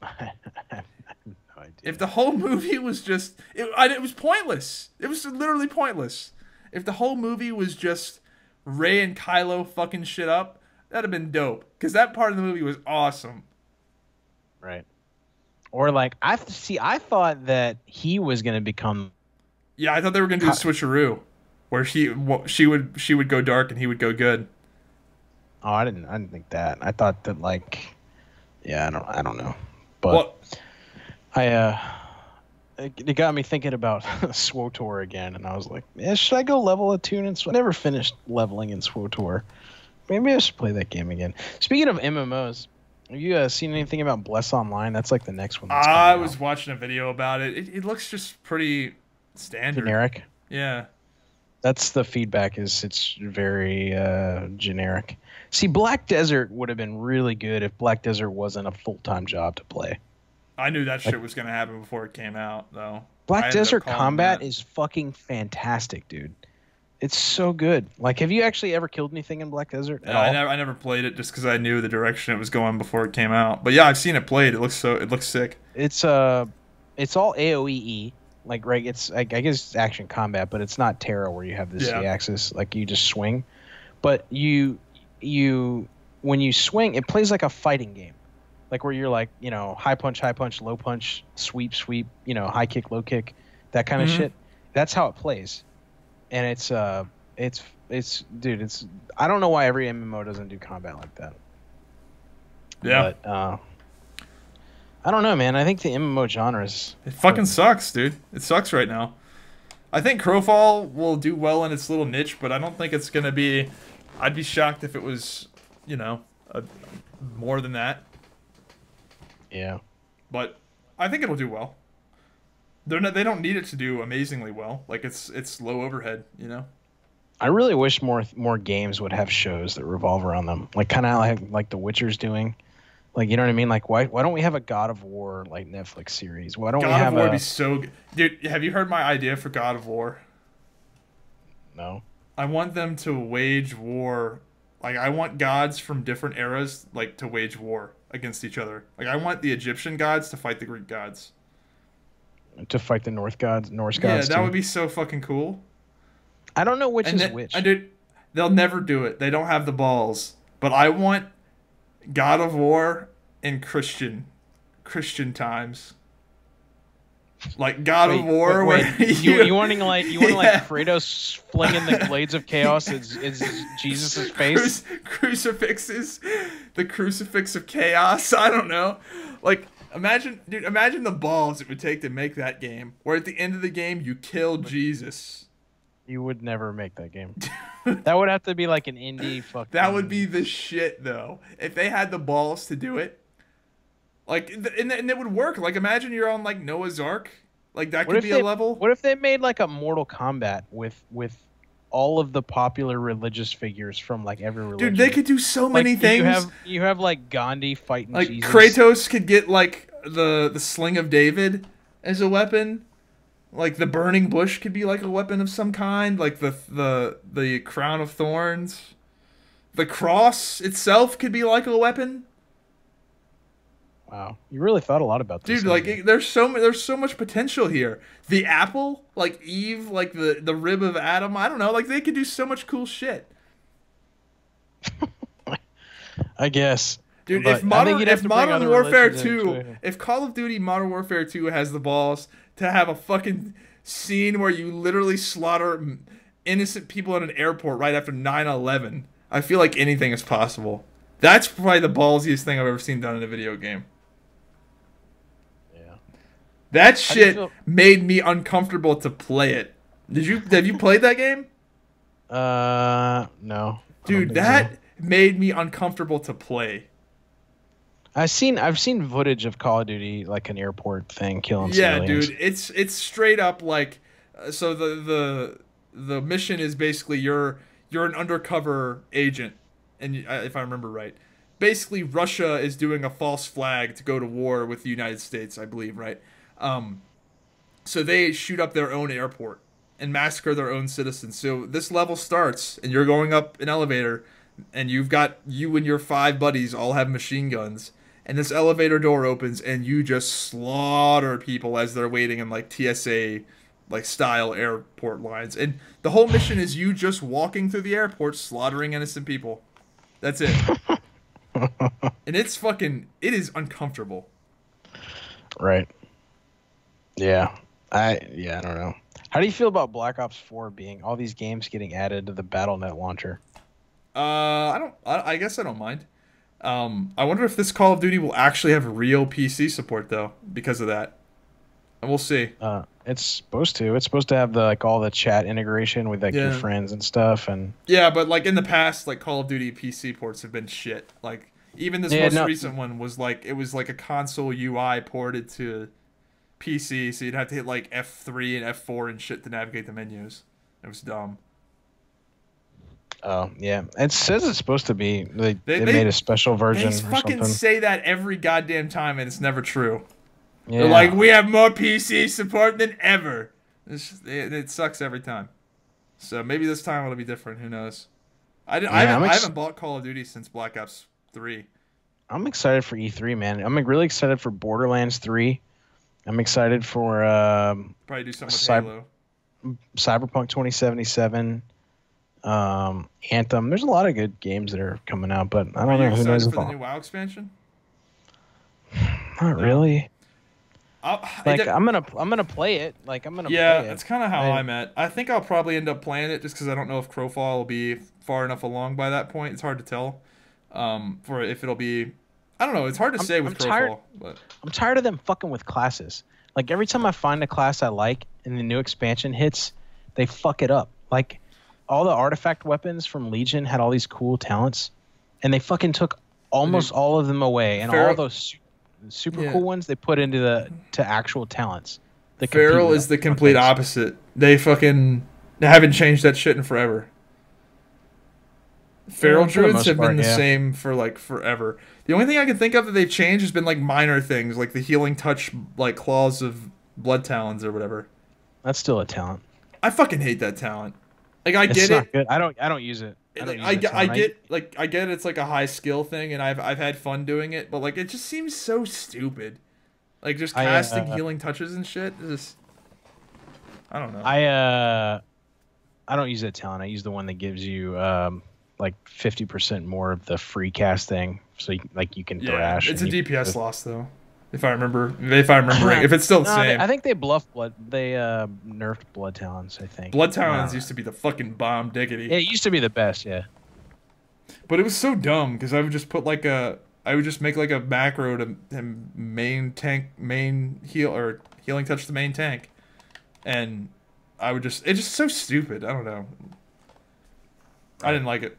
I have no idea. If the whole movie was just... It was pointless. It was literally pointless. If the whole movie was just Rey and Kylo fucking shit up, that'd have been dope. Because that part of the movie was awesome. Right. Or like, I thought that he was going to become... Yeah, I thought they were going to do a switcheroo. Where she would go dark and he would go good. Oh, I didn't think that. I thought that like... Yeah, I don't know. But it got me thinking about SWTOR again, and I was like, yeah, should I go level a tune in SWTOR? I never finished leveling in SWTOR. Maybe I should play that game again. Speaking of MMOs, have you seen anything about Bless Online? That's like the next one. That's I was watching a video about it. It looks just pretty standard. Generic? Yeah. That's the feedback, is it's very generic. See, Black Desert would have been really good if Black Desert wasn't a full-time job to play. I knew that shit was going to happen before it came out, though. Black Desert Combat is fucking fantastic, dude. It's so good. Like, have you actually ever killed anything in Black Desert at all? I never played it just because I knew the direction it was going before it came out. But yeah, I've seen it played. It looks sick. It's all AOE. Like, right, it's I guess it's action combat, but it's not Terra where you have this Z-axis, like you just swing. But you when you swing, it plays like a fighting game, like where you're like, you know, high punch, low punch, sweep, you know, high kick, low kick, that kind of shit. That's how it plays, and it's dude, it's I don't know why every MMO doesn't do combat like that. Yeah. But I don't know, man. I think the MMO genre is It fucking sucks, dude. It sucks right now. I think Crowfall will do well in its little niche, but I don't think it's gonna be. I'd be shocked if it was, you know, more than that. yeah. But I think it'll do well. They don't need it to do amazingly well. Like it's low overhead, you know. I really wish more games would have shows that revolve around them, like kind of like The Witcher's doing. Like, you know what I mean? Like, why don't we have a God of War like Netflix series? Why don't we God have of War a? would be so good. Dude, have you heard my idea for God of War? No. I want them to wage war. Like, I want gods from different eras, like, to wage war against each other. Like, I want the Egyptian gods to fight the Greek gods. To fight the Norse gods Yeah, that too. would be so fucking cool. I don't know which And is then, which. dude, they'll never do it. They don't have the balls. But I want God of War in Christian times. Like God of War, wait, where you wanting like Yeah. Kratos flinging the blades of chaos is Jesus' face? Crucifixes, the crucifix of chaos. I don't know. Like imagine the balls it would take to make that game. Where at the end of the game you kill Jesus. You would never make that game. That would have to be like an indie fucking. That would be the shit though. If they had the balls to do it. Like and it would work. Like imagine you're on like Noah's Ark. Like that could be a level. What if they made like a Mortal Kombat with all of the popular religious figures from like every religion? Dude, they could do so many things. You have like Gandhi fighting like Jesus. Kratos could get like the sling of David as a weapon. Like the burning bush could be like a weapon of some kind. Like the crown of thorns. The cross itself could be like a weapon. Wow, you really thought a lot about this. Dude, like there's so much potential here. The apple, like Eve, like the rib of Adam. I don't know. Like they could do so much cool shit. I guess. Dude, But if Modern Warfare religions 2, into it. if Call of Duty Modern Warfare 2 has the balls to have a fucking scene where you literally slaughter innocent people at an airport right after 9/11, I feel like anything is possible. That's probably the ballsiest thing I've ever seen done in a video game. Yeah. That How do you shit feel- made me uncomfortable to play it. Have you played that game? No. Dude, that made me uncomfortable to play. I've seen footage of Call of Duty like an airport thing killing Yeah, civilians. dude, it's straight up like so the mission is basically you're an undercover agent, and if I remember right, basically Russia is doing a false flag to go to war with the United States, I believe, right? So they shoot up their own airport and massacre their own citizens. So this level starts, and you're going up an elevator, and you and your 5 buddies all have machine guns. And this elevator door opens, and you just slaughter people as they're waiting in like TSA, like style airport lines. And the whole mission is you just walking through the airport, slaughtering innocent people. That's it. And it is uncomfortable. Right. Yeah. I don't know. How do you feel about Black Ops 4 being all these games getting added to the BattleNet launcher? I guess I don't mind. I wonder if this Call of Duty will actually have real PC support though, because of that. And we'll see. It's supposed to. It's supposed to have the like all the chat integration with like your friends and stuff. And yeah, but like in the past, like Call of Duty PC ports have been shit. Like even this most recent one was like it was like a console UI ported to PC, so you'd have to hit like F3 and F4 and shit to navigate the menus. It was dumb. Oh yeah, it says it's supposed to be. They made a special version. They or fucking something. say that every goddamn time, and it's never true. Yeah. They're like, we have more PC support than ever. It sucks every time. So maybe this time it'll be different. Who knows? I haven't bought Call of Duty since Black Ops 3. I'm excited for E3, man. I'm really excited for Borderlands 3. I'm excited for probably do something with Halo. Cyberpunk 2077. Anthem. There's a lot of good games that are coming out, but I don't know who knows for the new WoW expansion. Not really. I'm gonna play it. Like I'm gonna. Yeah, play it. that's kind of how I'm at. I think I'll probably end up playing it just because I don't know if Crowfall will be far enough along by that point. It's hard to tell. For if it'll be, I don't know. It's hard to say with Crowfall, but I'm tired of them fucking with classes. Like every time I find a class I like and the new expansion hits, they fuck it up. Like all the artifact weapons from Legion had all these cool talents, and they fucking took almost all of them away, and all those super cool ones they put into to actual talents. Feral is the complete opposite. They haven't changed that shit in forever. Feral druids have been the same for like forever. The only thing I can think of that they've changed has been like minor things, like the healing touch, like claws of blood talons or whatever. That's still a talent. I fucking hate that talent. Like I get it. Good. I don't use it. I get it's like a high skill thing, and I've had fun doing it, but like it just seems so stupid. Like just casting healing touches and shit. I don't know. I don't use that talent. I use the one that gives you like 50% more of the free cast thing, so you can thrash. It's a DPS loss though, if I remember. If it's still the same. I think they nerfed blood talons. I think blood talons used to be the fucking bomb diggity. Yeah, it used to be the best. Yeah. But it was so dumb because I would just put I would just make like a macro to main heal or healing touch the main tank, and I would it's just so stupid. I don't know. I didn't like it.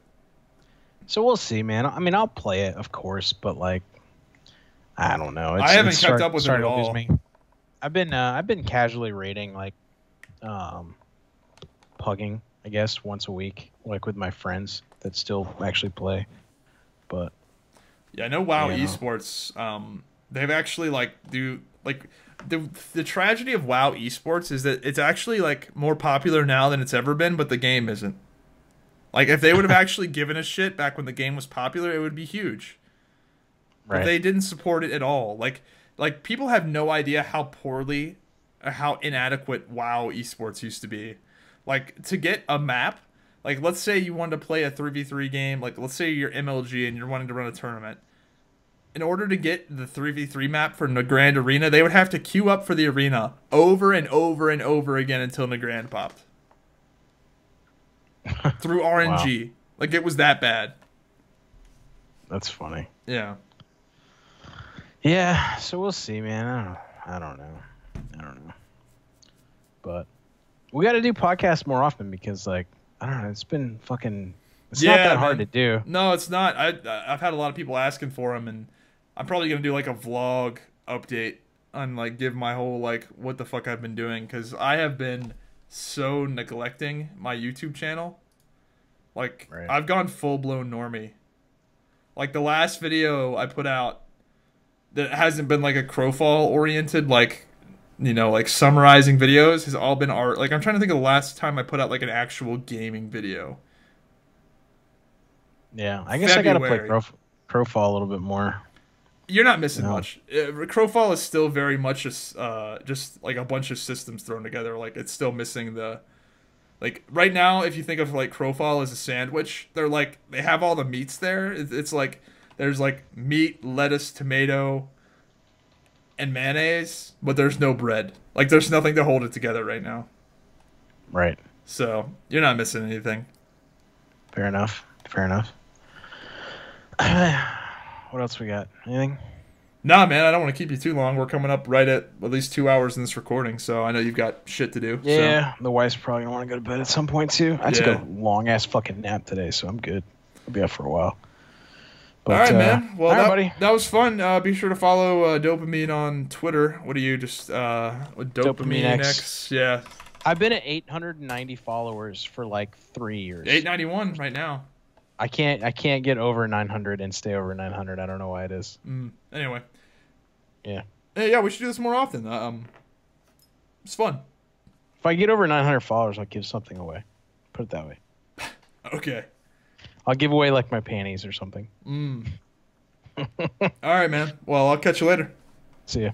So we'll see, man. I mean, I'll play it, of course, but like, I don't know. I haven't kept up with it at all. I've been casually raiding, like, pugging, I guess, once a week, like with my friends that still actually play. But yeah, I know WoW esports. They've actually the tragedy of WoW esports is that it's actually like more popular now than it's ever been, but the game isn't. Like, if they would have actually given a shit back when the game was popular, it would be huge. Right. But they didn't support it at all. Like people have no idea how poorly, or how inadequate WoW esports used to be. Like, to get a map, like, let's say you wanted to play a 3v3 game, like, let's say you're MLG and you're wanting to run a tournament. In order to get the 3v3 map for Nagrand Arena, they would have to queue up for the arena over and over and over again until Nagrand popped. Through RNG. Wow. Like, it was that bad. That's funny. Yeah. Yeah, so we'll see, man. I don't know. But we got to do podcasts more often because, like, I don't know, it's been fucking... It's not that hard to do. No, it's not. I've had a lot of people asking for them, and I'm probably going to do, like, a vlog update on, like, give my whole, like, what the fuck I've been doing, because I have been so neglecting my YouTube channel. Like, I've gone full-blown normie. Like, the last video I put out that hasn't been, like, a Crowfall-oriented, like, you know, like, summarizing videos has all been art. Like, I'm trying to think of the last time I put out, like, an actual gaming video. Yeah, I guess February. I gotta play Crowfall a little bit more. You're not missing much. Crowfall is still very much just like a bunch of systems thrown together. Like, it's still missing the... Like, right now, if you think of, like, Crowfall as a sandwich, they have all the meats there. It's like, there's, like, meat, lettuce, tomato, and mayonnaise, but there's no bread. Like, there's nothing to hold it together right now. Right. So, you're not missing anything. Fair enough. What else we got? Anything? Nah, man, I don't want to keep you too long. We're coming up right at least 2 hours in this recording, so I know you've got shit to do. Yeah, the wife's probably going to want to go to bed at some point, too. I took a long-ass fucking nap today, so I'm good. I'll be up for a while. But, all right, man. Well, buddy. That was fun. Be sure to follow Dopamean on Twitter. What are you, just Dopamean X? Yeah. I've been at 890 followers for like 3 years. 891 right now. I can't get over 900 and stay over 900. I don't know why it is. Anyway. Yeah. Yeah, we should do this more often. It's fun. If I get over 900 followers, I'll give something away. Put it that way. Okay. I'll give away like my panties or something. All right, man. Well, I'll catch you later. See ya.